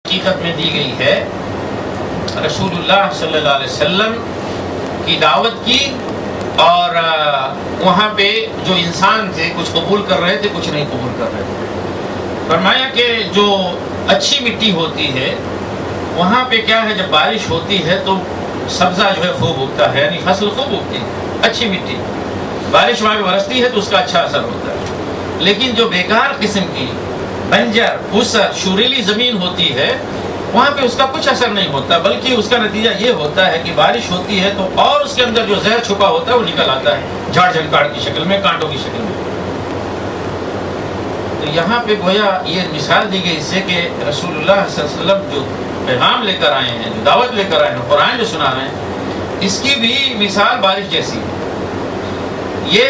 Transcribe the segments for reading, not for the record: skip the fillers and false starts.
حقیقت میں دی گئی ہے رسول اللہ صلی اللہ علیہ وسلم کی دعوت کی، اور وہاں پہ جو انسان تھے کچھ قبول کر رہے تھے، کچھ نہیں قبول کر رہے تھے۔ فرمایا کہ جو اچھی مٹی ہوتی ہے وہاں پہ کیا ہے، جب بارش ہوتی ہے تو سبزہ جو ہے خوب اگتا ہے، یعنی فصل خوب اگتی ہے، اچھی مٹی، بارش وہاں پہ برستی ہے تو اس کا اچھا اثر ہوتا ہے۔ لیکن جو بیکار قسم کی بنجر اوسر شوریلی زمین ہوتی ہے وہاں پہ اس کا کچھ اثر نہیں ہوتا، بلکہ اس کا نتیجہ یہ ہوتا ہے کہ بارش ہوتی ہے تو اور اس کے اندر جو زہر چھپا ہوتا ہے وہ نکل آتا ہے، جھاڑ جھنکاڑ کی شکل میں، کانٹوں کی شکل میں۔ تو یہاں پہ گویا یہ مثال دی گئی اس سے کہ رسول اللہ صلی اللہ علیہ وسلم جو پیغام لے کر آئے ہیں، جو دعوت لے کر آئے ہیں، قرآن جو سنا رہے ہیں، اس کی بھی مثال بارش جیسی ہے۔ یہ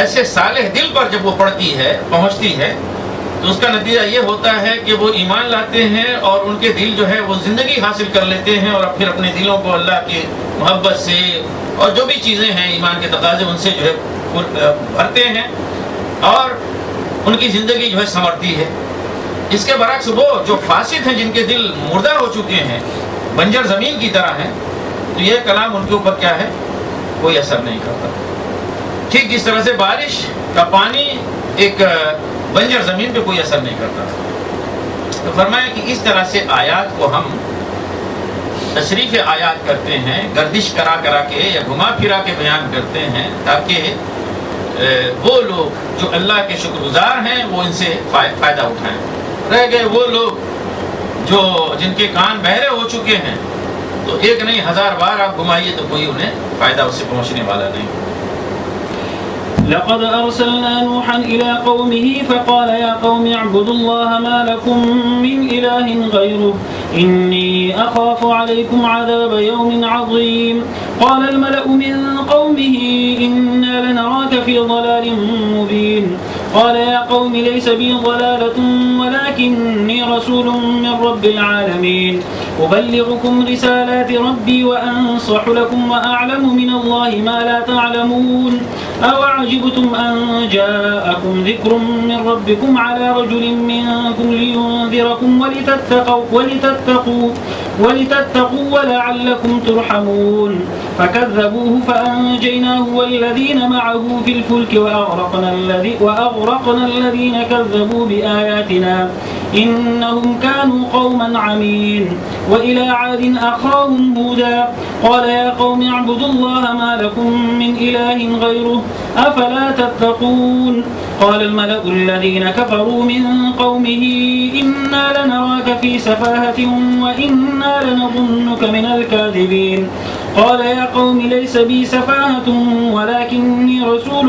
ایسے صالح دل پر جب وہ پڑتی ہے، پہنچتی ہے، تو اس کا نتیجہ یہ ہوتا ہے کہ وہ ایمان لاتے ہیں اور ان کے دل جو ہے وہ زندگی حاصل کر لیتے ہیں، اور پھر اپنے دلوں کو اللہ کی محبت سے اور جو بھی چیزیں ہیں ایمان کے تقاضے ان سے جو ہے بھرتے ہیں، اور ان کی زندگی جو ہے سنورتی ہے۔ اس کے برعکس وہ جو فاسد ہیں، جن کے دل مردہ ہو چکے ہیں، بنجر زمین کی طرح ہیں، تو یہ کلام ان کے اوپر کیا ہے، کوئی اثر نہیں کرتا۔ ٹھیک جس طرح سے بارش کا پانی ایک بنجر زمین پہ کوئی اثر نہیں کرتا۔ تو فرمایا کہ اس طرح سے آیات کو ہم تشریف آیات کرتے ہیں، گردش کرا کرا کے یا گھما پھرا کے بیان کرتے ہیں، تاکہ وہ لوگ جو اللہ کے شکر گزار ہیں وہ ان سے فائدہ اٹھائیں۔ رہ گئے وہ لوگ جو جن کے کان بہرے ہو چکے ہیں، تو ایک نہیں 1000 بار آپ گھمائیے تو کوئی انہیں فائدہ اس سے پہنچنے والا نہیں۔ لقد أرسلنا نوحا إلى قومه فقال يا قوم اعبدوا الله ما لكم من إله غيره إني أخاف عليكم عذاب يوم عظيم قال الملأ من قومه إنا لنراك في ضلال مبين قال يا قوم ليس بي ضلالة ولكني رسول من رب العالمين أبلغكم رسالات ربي وأنصح لكم وأعلم من الله ما لا تعلمون أوعجبتم أن جاءكم ذكر من ربكم على رجل منكم لينذركم ولتتقوا ولعلكم ترحمون فكذبوه فأنجيناه والذين معه في الفلك وأغرقنا الذين كذبوا بآياتنا إنهم كانوا قوما عمين وإلى عاد أخاهم هودا قال يا قوم اعبدوا الله ما لكم من إله غيره أفلا تتقون قال الملأ الذين كفروا من قومه إنا لنراك في سفاهة وإنا لنظنك من الكاذبين قال يا قوم ليس بي سفاهة ولكني رسول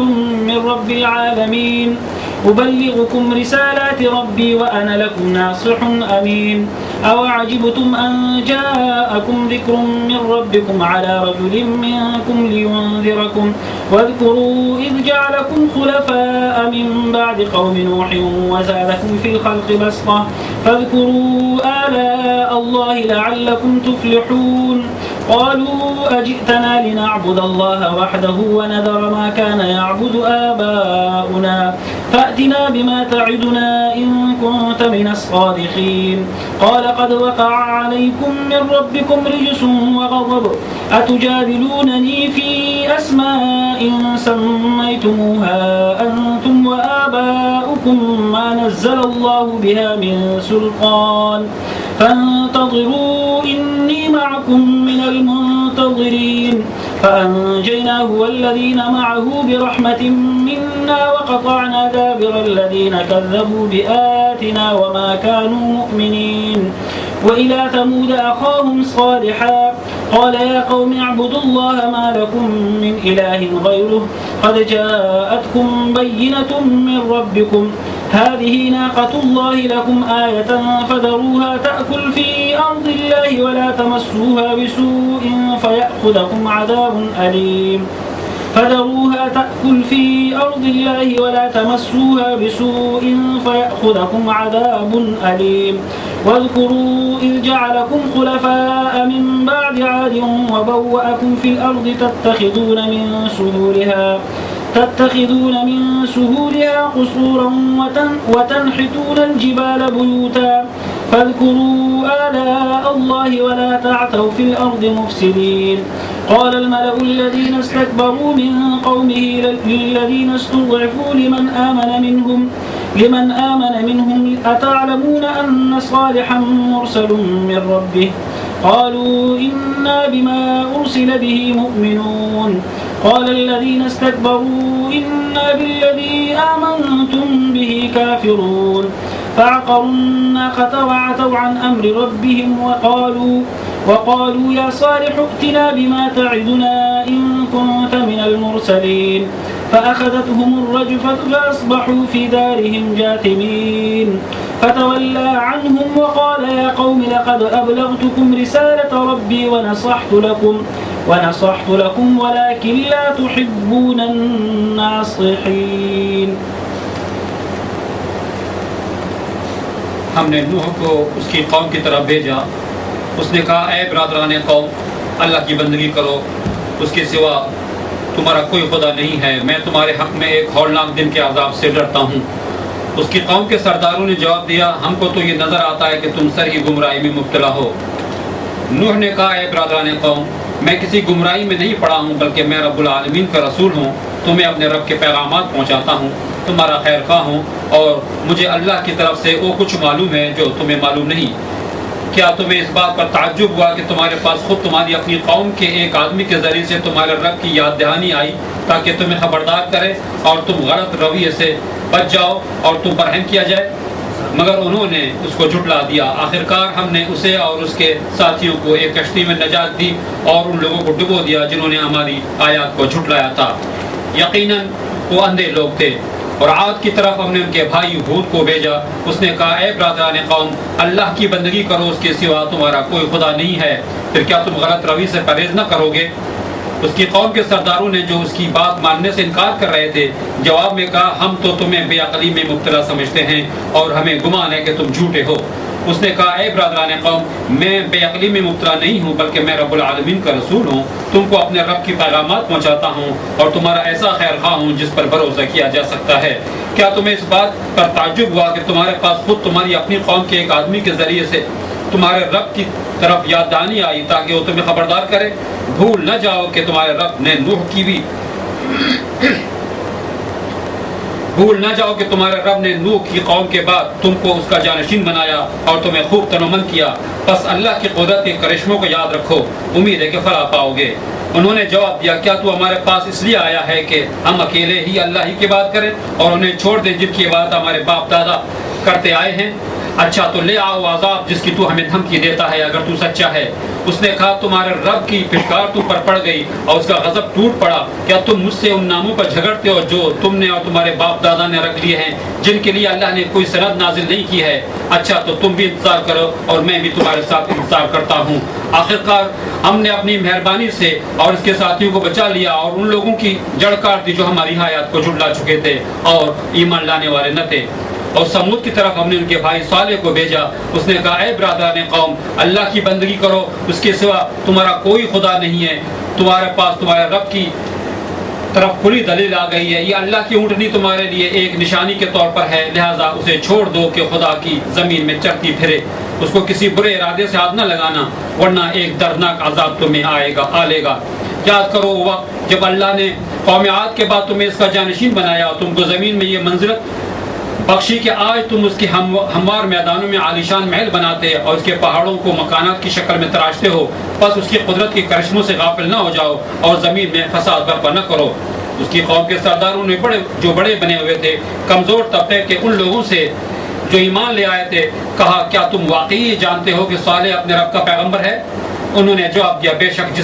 من رب العالمين أبلغكم رسالات ربي وأنا لكم ناصح أمين أوعجبتم أن جاءكم ذكر من ربكم على رجل منكم لينذركم واذكروا إذ جعلكم خلفاء من بعد قوم نوح وزادكم في الخلق بسطة فاذكروا آلاء الله لعلكم تفلحون قالوا أجئتنا لنعبد الله وحده ونذر ما كان يعبد آباؤنا فأتنا بما تعدنا إن كنت من الصادقين قال قد وقع عليكم من ربكم رجس وغضب أتجادلونني في أسماء سميتموها أنتم وآباؤكم ما نزل الله بها من سلطان فانتظروا إني معكم من المنتظرين فأنجيناه والذين معه برحمة منا وقطعنا دابر الذين كذبوا بآياتنا وما كانوا مؤمنين وإلى ثمود أخاهم صالحا قال يا قوم اعبدوا الله ما لكم من إله غيره قد جاءتكم بينة من ربكم هذه ناقة الله لكم آية فذروها تأكل في أرض الله ولا تمسوها بسوء فيأخذكم عذاب أليم فذروها تأكل في أرض الله ولا تمسوها بسوء فيأخذكم عذاب أليم واذكروا إذ جعلكم خلفاء من بعد عاد وبوأكم في الأرض تتخذون من سهولها قصورا وتنحتون الجبال بيوتا فاذكروا آلاء الله ولا تعثوا في الأرض مفسدين. قال الملأ الذين استكبروا من قومه للذين استضعفوا لمن آمن منهم أتعلمون أن صالحا مرسل من ربه؟ قالوا إنا بما أرسل به مؤمنون. قال الذين استكبروا إنا بالذي آمنتم به كافرون. فعقروا الناقة وعتوا عن أمر ربهم وقالوا يا صالح ائتنا بما تعدنا إن كنت من المرسلين. فأخذتهم الرجفة فأصبحوا في دارهم جاثمين. فتولى عنهم وقال يا قوم لقد أبلغتكم رسالة ربي ونصحت لكم ولكن لا تحبون الناصحين. ہم نے نوح کو اس کی قوم کی طرف بھیجا. اس نے کہا اے برادران قوم، اللہ کی بندگی کرو، اس کے سوا تمہارا کوئی خدا نہیں ہے. میں تمہارے حق میں ایک ہولناک دن کے عذاب سے ڈرتا ہوں. اس کی قوم کے سرداروں نے جواب دیا ہم کو تو یہ نظر آتا ہے کہ تم سر ہی گمراہی میں مبتلا ہو. نوح نے کہا اے برادران قوم، میں کسی گمراہی میں نہیں پڑا ہوں بلکہ میں رب العالمین کا رسول ہوں. تمہیں اپنے رب کے پیغامات پہنچاتا ہوں، تمہارا خیر خواہ ہوں، اور مجھے اللہ کی طرف سے وہ کچھ معلوم ہے جو تمہیں معلوم نہیں. کیا تمہیں اس بات پر تعجب ہوا کہ تمہارے پاس خود تمہاری اپنی قوم کے ایک آدمی کے ذریعے سے تمہارے رب کی یاد دہانی آئی تاکہ تمہیں خبردار کرے اور تم غلط رویے سے بچ جاؤ اور تم پر رحم کیا جائے؟ مگر انہوں نے اس کو جھٹلا دیا. آخرکار ہم نے اسے اور اس کے ساتھیوں کو ایک کشتی میں نجات دی اور ان لوگوں کو ڈبو دیا جنہوں نے ہماری آیات کو جھٹلایا تھا. یقیناً وہ اندھے لوگ تھے. اور عاد کی طرف ہم نے ان کے بھائی ہود کو بھیجا. اس نے کہا اے برادران قوم، اللہ کی بندگی کرو، اس کے سوا تمہارا کوئی خدا نہیں ہے. پھر کیا تم غلط روی سے پرہیز نہ کرو گے؟ اس کی قوم کے سرداروں نے جو اس کی بات ماننے سے انکار کر رہے تھے جواب میں کہا ہم تو تمہیں بے عقلی میں مبتلا سمجھتے ہیں اور ہمیں گمان ہے کہ تم جھوٹے ہو. اس نے کہا اے برادران قوم، میں بے عقلی میں مبتلا نہیں ہوں بلکہ میں رب العالمین کا رسول ہوں. تم کو اپنے رب کی پیغامات پہنچاتا ہوں اور تمہارا ایسا خیر خواہ ہوں جس پر بھروسہ کیا جا سکتا ہے. کیا تمہیں اس بات پر تعجب ہوا کہ تمہارے پاس خود تمہاری اپنی قوم کے ایک آدمی کے ذریعے سے تمہارے رب کی طرف یاد دہانی آئی تاکہ وہ تمہیں خبردار کرے؟ بھول نہ جاؤ کہ تمہارے رب نے نوح کی قوم کے بعد تم کو اس کا جانشین بنایا اور تمہیں خوب تنومند کیا. بس اللہ کی قدرت کے کرشموں کو یاد رکھو، امید ہے کہ فلاح پاؤ گے. انہوں نے جواب دیا کیا تو ہمارے پاس اس لیے آیا ہے کہ ہم اکیلے ہی اللہ ہی کی بات کریں اور انہیں چھوڑ دیں جن کی بات ہمارے باپ دادا کرتے آئے ہیں؟ اچھا تو لے آؤ عذاب جس کی تو ہمیں دھمکی دیتا ہے اگر تو سچا ہے. اس نے کہا تمہارے رب کی پھٹکار تم پر پڑ گئی اور اس کا غضب ٹوٹ پڑا. کیا تم مجھ سے ان ناموں پر جھگڑتے ہو جو تم نے اور تمہارے باپ دادا نے رکھ لیے ہیں جن کے لیے اللہ نے کوئی سند نازل نہیں کی ہے؟ اچھا تو تم بھی انتظار کرو اور میں بھی تمہارے ساتھ انتظار کرتا ہوں. آخرکار ہم نے اپنی مہربانی سے اور اس کے ساتھیوں کو بچا لیا اور ان لوگوں کی جڑ کاٹ دی جو ہماری آیات کو جھٹلا چکے تھے اور ایمان لانے والے نہ تھے. اور سمود کی طرف ہم نے ان کے بھائی صالح کو بھیجا. اس نے کہا اے برادران قوم، اللہ کی بندگی کرو، اس کے سوا تمہارا کوئی خدا نہیں ہے. تمہارے پاس تمہارے رب کی طرف کھلی دلیل آ گئی ہے. یہ اللہ کی اونٹنی تمہارے لیے ایک نشانی کے طور پر ہے، لہذا اسے چھوڑ دو کہ خدا کی زمین میں چرتی پھرے. اس کو کسی برے ارادے سے ہاتھ نہ لگانا ورنہ ایک دردناک عذاب تمہیں آئے گا. یاد کرو وقت جب اللہ نے قوم عاد کے بعد تمہیں اس کا جانشین بنایا اور تم کو زمین میں یہ منزلت بخشی کہ آج تم اس کی ہموار میدانوں میں عالیشان محل بناتے اور اس کے پہاڑوں کو مکانات کی شکل میں تراشتے ہو. بس اس کی قدرت کے کرشموں سے غافل نہ ہو جاؤ اور زمین میں فساد برپا نہ کرو. اس کی قوم کے سرداروں نے جو بڑے بنے ہوئے تھے کمزور طبقے کے ان لوگوں سے جو ایمان لے آئے تھے کہا کیا تم واقعی جانتے ہو کہ صالح اپنے رب کا پیغمبر ہے؟ انہوں نے جواب دیا بے شک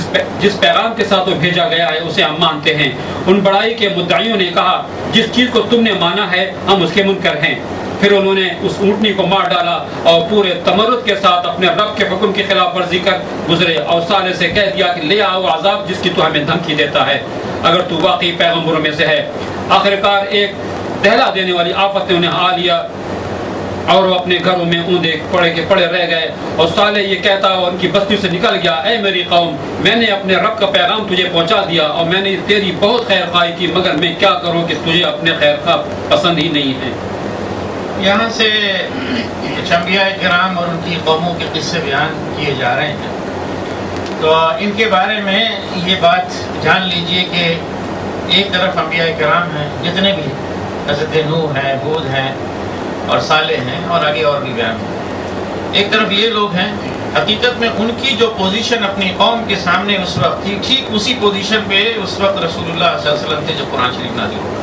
جس پیغام کے ساتھ وہ بھیجا گیا ہے اسے ہم مانتے ہیں. ان بڑائی کے مدعیوں نے کہا جس چیز کو تم نے مانا ہے ہم اس کے منکر ہیں. پھر انہوں نے اس اونٹنی کو مار ڈالا اور پورے تمرد کے ساتھ اپنے رب کے حکم کی خلاف ورزی کر گزرے اور صالح سے کہہ دیا کہ لے آؤ عذاب جس کی تو ہمیں دھمکی دیتا ہے اگر تو واقعی پیغمبروں میں سے ہے. آخرکار ایک دہلا دینے والی آفت نے انہیں ہا لیا اور وہ اپنے گھروں میں اوندے پڑے رہ گئے. اور صالح یہ کہتا اور ان کی بستی سے نکل گیا اے میری قوم، میں نے اپنے رب کا پیغام تجھے پہنچا دیا اور میں نے تیری بہت خیر خواہی کی مگر میں کیا کروں کہ تجھے اپنے خیر خواہ پسند ہی نہیں ہے. یہاں سے کچھ انبیاء کرام اور ان کی قوموں کے قصے بیان کیے جا رہے ہیں، تو ان کے بارے میں یہ بات جان لیجئے کہ ایک طرف انبیاء کرام ہیں جتنے بھی، حضرت نوح ہیں، ہود ہیں اور صالح ہیں، اور آگے اور بھی بیان ہیں. ایک طرف یہ لوگ ہیں، حقیقت میں ان کی جو پوزیشن اپنی قوم کے سامنے اس وقت تھی، ٹھیک اسی پوزیشن پہ اس وقت رسول اللہ صلی اللہ علیہ وسلم تھے جب قرآن شریف نازل ہوا.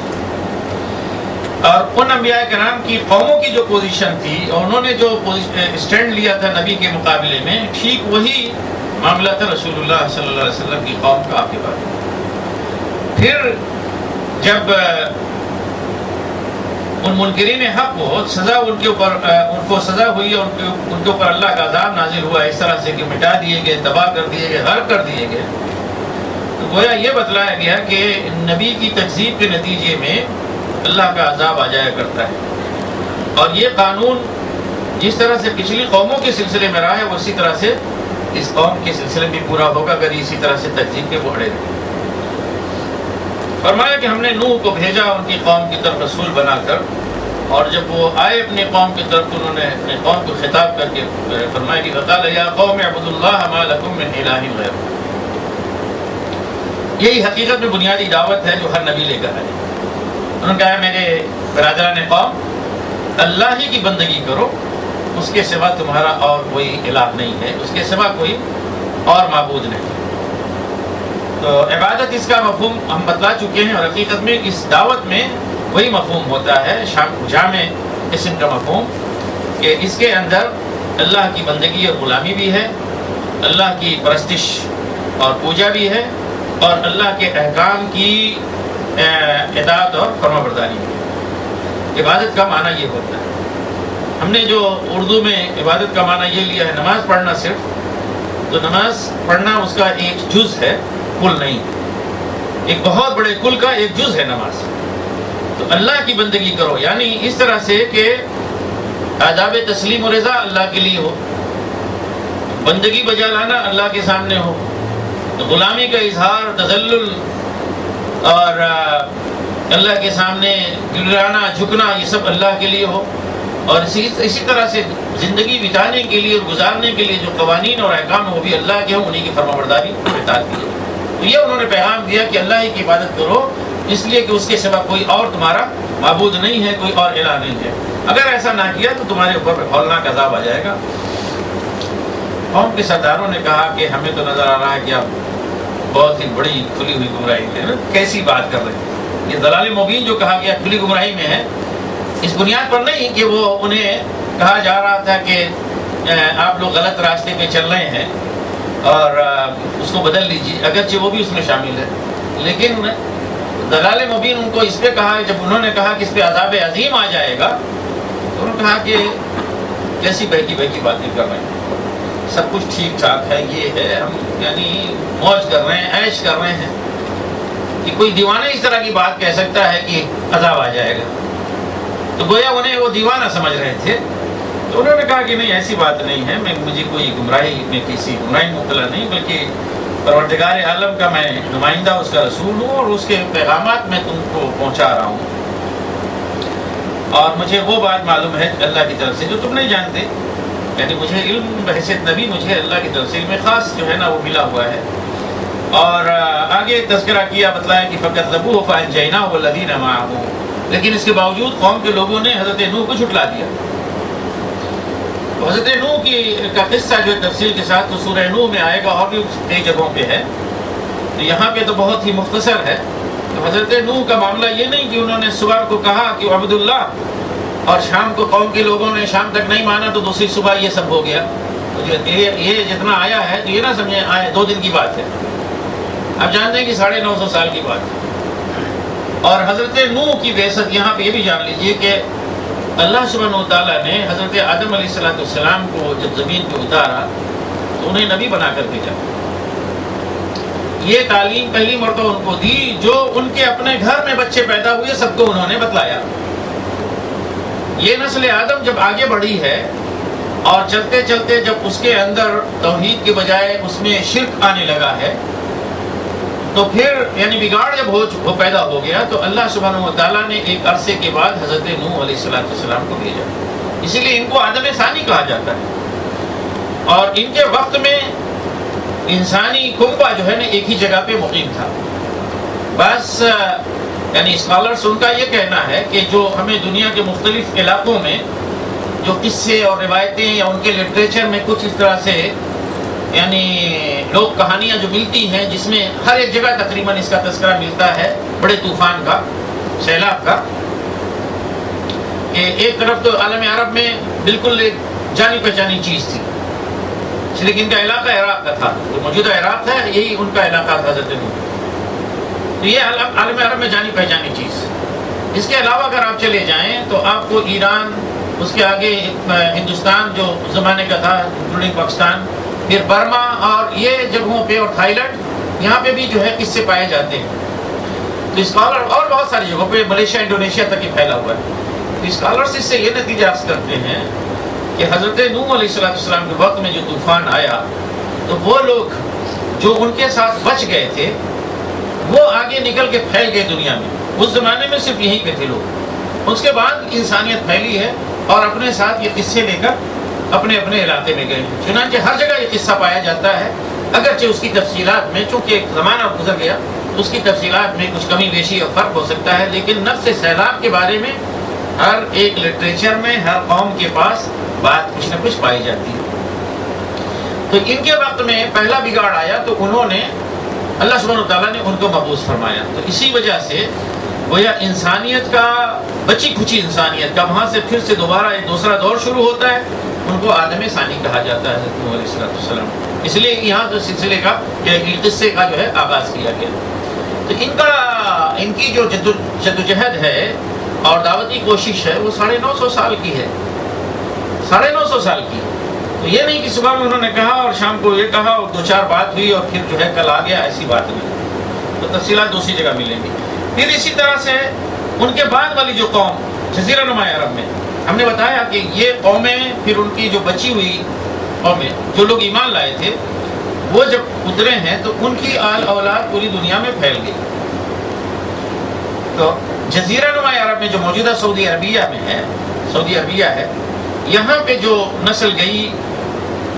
اور ان انبیاء کرام کی قوموں کی جو پوزیشن تھی اور انہوں نے جو اسٹینڈ لیا تھا نبی کے مقابلے میں، ٹھیک وہی معاملہ تھا رسول اللہ صلی اللہ علیہ وسلم کی قوم کا آپ کے بعد. پھر جب ان منکرین حق کو سزا ان کو سزا ہوئی اور ان کے اوپر اللہ کا عذاب نازل ہوا اس طرح سے کہ مٹا دیے گئے، تباہ کر دیے گئے، غرق کر دیے گئے، تو گویا یہ بتلایا گیا کہ نبی کی تکذیب کے نتیجے میں اللہ کا عذاب آ جایا کرتا ہے. اور یہ قانون جس طرح سے پچھلی قوموں کے سلسلے میں رہا ہے اسی طرح سے اس قوم کے سلسلے میں پورا ہوگا اگر اسی طرح سے تکذیب کے بڑھے رہے. فرمایا کہ ہم نے نوح کو بھیجا ان کی قوم کی طرف رسول بنا کر، اور جب وہ آئے اپنی قوم کی طرف تو انہوں نے اپنی قوم کو خطاب کر کے فرمایا کہ وقال یا قوم اعبدوا اللہ ما لکم من الہ غیرہ. یہی حقیقت میں بنیادی دعوت ہے جو ہر نبی لے کر آئے. انہوں نے کہا میرے برادران قوم، اللہ ہی کی بندگی کرو، اس کے سوا تمہارا اور کوئی الہ نہیں ہے، اس کے سوا کوئی اور معبود نہیں. تو عبادت اس کا مفہوم ہم بتلا چکے ہیں، اور حقیقت میں اس دعوت میں وہی مفہوم ہوتا ہے جامع اسم کا مفہوم، کہ اس کے اندر اللہ کی بندگی اور غلامی بھی ہے، اللہ کی پرستش اور پوجا بھی ہے، اور اللہ کے احکام کی اطاعت اور فرما برداری بھی. عبادت کا معنی یہ ہوتا ہے. ہم نے جو اردو میں عبادت کا معنی یہ لیا ہے نماز پڑھنا صرف، تو نماز پڑھنا اس کا ایک جز ہے، کل نہیں. ایک بہت بڑے کل کا ایک جز ہے نماز. تو اللہ کی بندگی کرو، یعنی اس طرح سے کہ آداب تسلیم و رضا اللہ کے لیے ہو، بندگی بجا لانا اللہ کے سامنے ہو، تو غلامی کا اظہار، تذلل اور اللہ کے سامنے گرانا جھکنا یہ سب اللہ کے لیے ہو، اور اسی طرح سے زندگی بتانے کے لیے اور گزارنے کے لیے جو قوانین اور احکام وہ بھی اللہ کے ہوں، انہیں کی فرما برداری اطاعت کی. تو یہ انہوں نے پیغام دیا کہ اللہ ہی کی عبادت کرو، اس لیے کہ اس کے سوا کوئی اور تمہارا معبود نہیں ہے، کوئی اور الہ نہیں ہے. اگر ایسا نہ کیا تو تمہارے اوپر ہولناک عذاب آ جائے گا. قوم کے سرداروں نے کہا کہ ہمیں تو نظر آ رہا ہے کہ آپ بہت ہی بڑی کھلی ہوئی گمراہی میں کیسی بات کر رہے ہیں. یہ ضلال مبین جو کہا گیا کھلی گمراہی میں ہے، اس بنیاد پر نہیں کہ وہ انہیں کہا جا رہا تھا کہ آپ لوگ غلط راستے پہ چل رہے ہیں اور اس کو بدل لیجیے، اگرچہ وہ بھی اس میں شامل ہے. لیکن ضلال مبین ان کو اس پہ کہا، جب انہوں نے کہا کہ اس پہ عذاب عظیم آ جائے گا، تو انہوں نے کہا کہ کیسی بہکی باتیں کر رہے ہیں، سب کچھ ٹھیک ٹھاک ہے، یہ ہے، ہم یعنی موج کر رہے ہیں، عیش کر رہے ہیں، کہ کوئی دیوانہ اس طرح کی بات کہہ سکتا ہے کہ عذاب آ جائے گا. تو گویا انہیں وہ دیوانہ سمجھ رہے تھے. تو انہوں نے کہا کہ نہیں، ایسی بات نہیں ہے، مجھے کوئی گمراہی میں کسی گمراہی میں مبتلا نہیں، بلکہ پروردگار عالم کا میں نمائندہ، اس کا رسول ہوں، اور اس کے پیغامات میں تم کو پہنچا رہا ہوں، اور مجھے وہ بات معلوم ہے اللہ کی طرف سے جو تم نہیں جانتے. یعنی مجھے علم بحیثیت نبی، مجھے اللہ کی طرف سے علم خاص جو ہے نا وہ ملا ہوا ہے. اور آگے تذکرہ کیا، بتلایا کہ فَكَذَّبُوهُ فَأَنجَيْنَاهُ وَالَّذِينَ مَعَهُ. لیکن اس کے باوجود قوم کے لوگوں نے حضرت نوح کو جھٹلا دیا. تو حضرت نوح کا قصہ جو تفصیل کے ساتھ تو سورہ نوح میں آئے گا، اور بھی کئی جگہوں پہ ہے، تو یہاں پہ تو بہت ہی مختصر ہے. تو حضرت نوح کا معاملہ یہ نہیں کہ انہوں نے صبح کو کہا کہ عبد اللہ، اور شام کو قوم کے لوگوں نے شام تک نہیں مانا تو دوسری صبح یہ سب ہو گیا. تو یہ جتنا آیا ہے تو یہ نہ سمجھیں آئے 2 دن کی بات ہے، آپ جانتے ہیں کہ 950 سال کی بات ہے. اور حضرت نوح کی بعثت یہاں پہ یہ بھی جان لیجئے کہ اللہ سبحانہ وتعالیٰ نے حضرت آدم علیہ السلام کو جب زمین پہ اتارا تو انہیں نبی بنا کر بھیجا. یہ تعلیم پہلی مرتبہ ان کو دی جو ان کے اپنے گھر میں بچے پیدا ہوئے سب کو انہوں نے بتلایا. یہ نسل آدم جب آگے بڑھی ہے اور چلتے چلتے جب اس کے اندر توحید کے بجائے اس میں شرک آنے لگا ہے، تو پھر یعنی بگاڑ جب وہ پیدا ہو گیا تو اللہ سبحانہ و تعالیٰ نے ایک عرصے کے بعد حضرت نوح علیہ السلام کو بھیجا. اسی لیے ان کو آدم ثانی کہا جاتا ہے. اور ان کے وقت میں انسانی کنبہ جو ہے نا ایک ہی جگہ پہ مقیم تھا. بس یعنی اسکالرس ان کا یہ کہنا ہے کہ جو ہمیں دنیا کے مختلف علاقوں میں جو قصے اور روایتیں یا ان کے لٹریچر میں کچھ اس طرح سے یعنی لوک کہانیاں جو ملتی ہیں جس میں ہر ایک جگہ تقریباً اس کا تذکرہ ملتا ہے بڑے طوفان کا، سیلاب کا، کہ ایک طرف تو عالم عرب میں بالکل ایک جانی پہچانی چیز تھی، لیکن ان کا علاقہ عراق کا تھا، جو موجودہ عراق ہے یہی ان کا علاقہ تھا حضرت نوح. تو یہ عالم عرب میں جانی پہچانی چیز. اس کے علاوہ اگر آپ چلے جائیں تو آپ کو ایران، اس کے آگے ہندوستان جو زمانے کا تھا انکلوڈنگ پاکستان، پھر برما اور یہ جگہوں پہ اور تھائی لینڈ، یہاں پہ بھی جو ہے قصے پائے جاتے ہیں. تو اسکالر اور بہت ساری جگہوں پہ ملیشیا انڈونیشیا تک ہی پھیلا ہوا ہے. تو اسکالرس اس سے یہ نتیجہ حاصل کرتے ہیں کہ حضرت نوح علیہ السلام کے وقت میں جو طوفان آیا تو وہ لوگ جو ان کے ساتھ بچ گئے تھے وہ آگے نکل کے پھیل گئے دنیا میں. اس زمانے میں صرف یہیں پہ تھے لوگ. اس کے بعد انسانیت پھیلی ہے اور اپنے ساتھ یہ قصے لے کر اپنے اپنے علاقے میں گئے. چنانچہ ہر جگہ یہ قصہ پایا جاتا ہے، اگرچہ اس کی تفصیلات میں چونکہ ایک زمانہ گزر گیا اس کی تفصیلات میں کچھ کمی بیشی اور فرق ہو سکتا ہے، لیکن نفس سیلاب کے بارے میں ہر ایک لٹریچر میں ہر قوم کے پاس بات کچھ نہ کچھ پائی جاتی ہے. تو ان کے وقت میں پہلا بگاڑ آیا تو انہوں نے اللہ سبحانہ وتعالیٰ نے ان کو مبعوث فرمایا. تو اسی وجہ سے گویا انسانیت کا، بچی کھچی انسانیت کا وہاں سے پھر سے دوبارہ ایک دوسرا دور شروع ہوتا ہے. ان کو آدم ثانی کہا جاتا ہے حضرت نوح علیہ السلام. اس لیے یہاں تو سلسلے کا قصے کا جو ہے آغاز کیا گیا. تو ان کی جو جدوجہد ہے اور دعوتی کوشش ہے وہ 950 سال کی ہے، 950 سال کی. تو یہ نہیں کہ صبح میں انہوں نے کہا اور شام کو یہ کہا اور 2-4 بات ہوئی اور پھر جو ہے کل آ گیا، ایسی بات نہیں. تو تفصیلات دوسری جگہ ملیں گی. پھر اسی طرح سے ان کے بعد والی جو قوم جزیرہ نما عرب میں، ہم نے بتایا کہ یہ قومیں پھر ان کی جو بچی ہوئی قومیں جو لوگ ایمان لائے تھے وہ جب اترے ہیں تو ان کی آل اولاد پوری دنیا میں پھیل گئی. تو جزیرہ نما عرب میں جو موجودہ سعودی عربیہ میں ہے، سعودی عربیہ ہے، یہاں پہ جو نسل گئی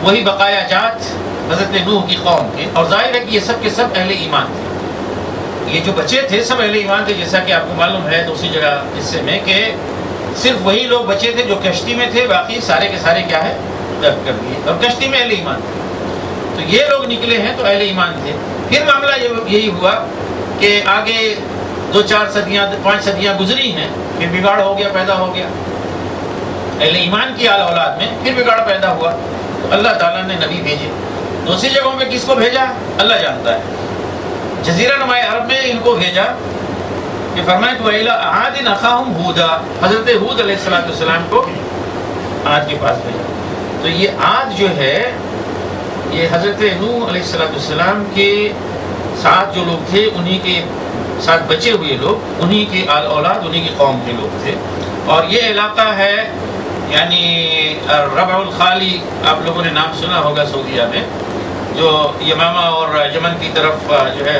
وہی بقایا جات حضرت نوح کی قوم کے. اور ظاہر ہے کہ یہ سب کے سب اہل ایمان تھے. یہ جو بچے تھے سب اہل ایمان تھے، جیسا کہ آپ کو معلوم ہے دوسری جگہ حصے میں کہ صرف وہی لوگ بچے تھے جو کشتی میں تھے، باقی سارے کے سارے کیا ہے غرق کر دیے، اور کشتی میں اہل ایمان تھے. تو یہ لوگ نکلے ہیں تو اہل ایمان تھے. پھر معاملہ یہی ہوا کہ آگے 2-4 صدیاں 5 صدیاں گزری ہیں، پھر بگاڑ ہو گیا، پیدا ہو گیا اہل ایمان کی آل اولاد میں. پھر بگاڑ پیدا ہوا تو اللہ تعالیٰ نے نبی بھیجے. دوسری جگہوں میں کس کو بھیجا اللہ جانتا ہے. جزیرہ نما عرب میں ان کو بھیجا کہ فرمایا کہ وَإِلَىٰ عَادٍ أَخَاهُمْ هُودًا، حضرت ہود علیہ السلام کو عاد کے پاس بھیجا. تو یہ عاد جو ہے یہ حضرت نوح علیہ السلام کے ساتھ جو لوگ تھے، انہی کے ساتھ بچے ہوئے لوگ، انہی کے آل اولاد، انہی کی قوم کے لوگ تھے. اور یہ علاقہ ہے یعنی ربع الخالی، آپ لوگوں نے نام سنا ہوگا سعودیہ میں، جو یمامہ اور یمن کی طرف جو ہے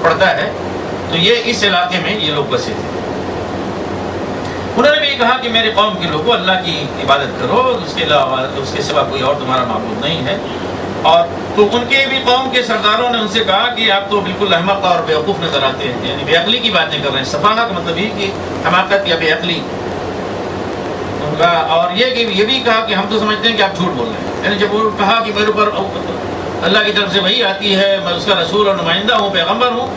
پڑتا ہے. تو یہ اس علاقے میں یہ لوگ بسے تھے. انہوں نے بھی کہا کہ میرے قوم کے لوگوں اللہ کی عبادت کرو، اس کے علاوہ اس کے سوا کوئی اور تمہارا معبود نہیں ہے. اور تو ان کے بھی قوم کے سرداروں نے ان سے کہا کہ آپ تو بالکل احمق اور بیوقوف نظر آتے ہیں، یعنی بے عقلی کی باتیں کر رہے ہیں. سفاہہ کا مطلب یہ کہ حماقت یا بے عقلی. اور یہ بھی کہا کہ ہم تو سمجھتے ہیں کہ آپ جھوٹ بول رہے ہیں. یعنی جب وہ کہا کہ میرے اوپر اللہ کی طرف سے وحی آتی ہے، میں اس کا رسول اور نمائندہ ہوں، پیغمبر ہوں،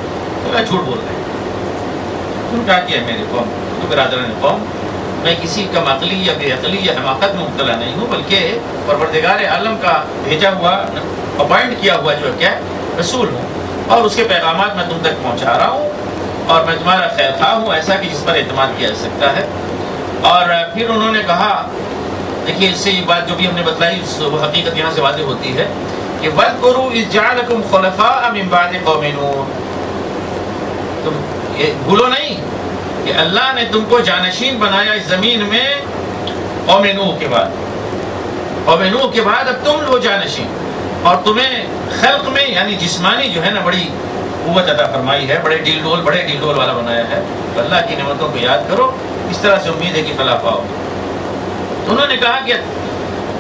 تو میں جھوٹ بول رہے ہیں. انہوں نے کہا کہ میرے قوم تو برادران قوم، میں کسی کم عقلی یا بے عقلی یا حماقت میں مبتلا نہیں ہوں، بلکہ پروردگار عالم کا بھیجا ہوا، اپوائنٹ کیا ہوا جو کیا رسول ہوں، اور اس کے پیغامات میں تم تک پہنچا رہا ہوں، اور میں تمہارا خیر خواہ ہوں، ایسا کہ جس پر اعتماد کیا جا سکتا ہے. اور پھر انہوں نے کہا، دیکھیے اس سے یہ بات جو بھی ہم نے بتلائی وہ حقیقت یہاں سے واضح ہوتی ہے کہ وَاذْكُرُوا إِذْ جَعَلَكُمْ خُلَفَاءَ مِنْ بَعْدِ قَوْمِ نُوحٍ. تم یہ بھولو نہیں کہ اللہ نے تم کو جانشین بنایا اس زمین میں قوم نوح کے بعد. قوم نوح کے بعد اب تم لو جانشین. اور تمہیں خلق میں یعنی جسمانی جو ہے نا بڑی قوت عطا فرمائی ہے، بڑے ڈیل ڈول والا بنایا ہے. تو اللہ کی نعمتوں کو یاد کرو، اس طرح سے امید ہے کہ فلاح پاؤ. تو انہوں نے کہا کہ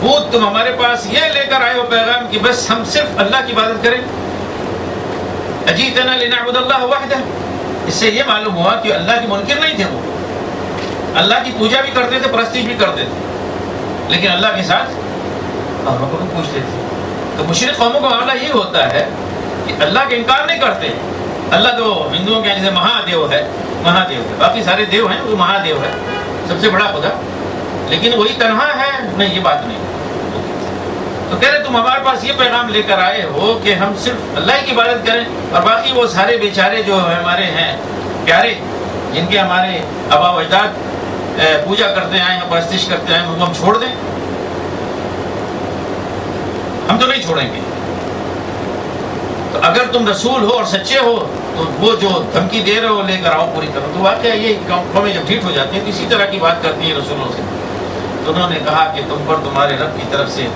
ہود تم ہمارے پاس یہ لے کر آئے ہو پیغام کہ بس ہم صرف اللہ کی عبادت کریں. اجیتنا لنعبد اللہ وحدہ. اس سے یہ معلوم ہوا کہ اللہ کے منکر نہیں تھے، وہ اللہ کی پوجا بھی کرتے تھے، پرستش بھی کرتے تھے، لیکن اللہ کے ساتھ اوروں کو بھی پوچھتے تھے. تو مشرک قوموں کا معاملہ یہ ہوتا ہے کہ اللہ کا انکار نہیں کرتے. اللہ تو ہندوؤں کے جیسے مہادیو ہے، باقی سارے دیو ہیں، وہ مہادیو ہے سب سے بڑا خدا، لیکن وہی تنہا ہے، نہیں یہ بات نہیں. تو کہہ رہے تم ہمارے پاس یہ پیغام لے کر آئے ہو کہ ہم صرف اللہ کی عبادت کریں اور باقی وہ سارے بیچارے جو ہمارے ہیں پیارے، جن کے ہمارے آبا و اجداد پوجا کرتے آئے ہیں، پرستش کرتے آئے ہیں، ان کو ہم چھوڑ دیں؟ ہم تو نہیں چھوڑیں گے. تو اگر تم رسول ہو اور سچے ہو تو وہ جو دھمکی دے رہے ہو لے کر آؤ پوری طرح. تو واقعہ یہ قومیں جب ڈھیٹ ہو جاتی ہیں تو اسی طرح کی بات کرتی ہیں رسولوں سے. تو انہوں نے کہا کہ تم پر تمہارے رب کی طرف سے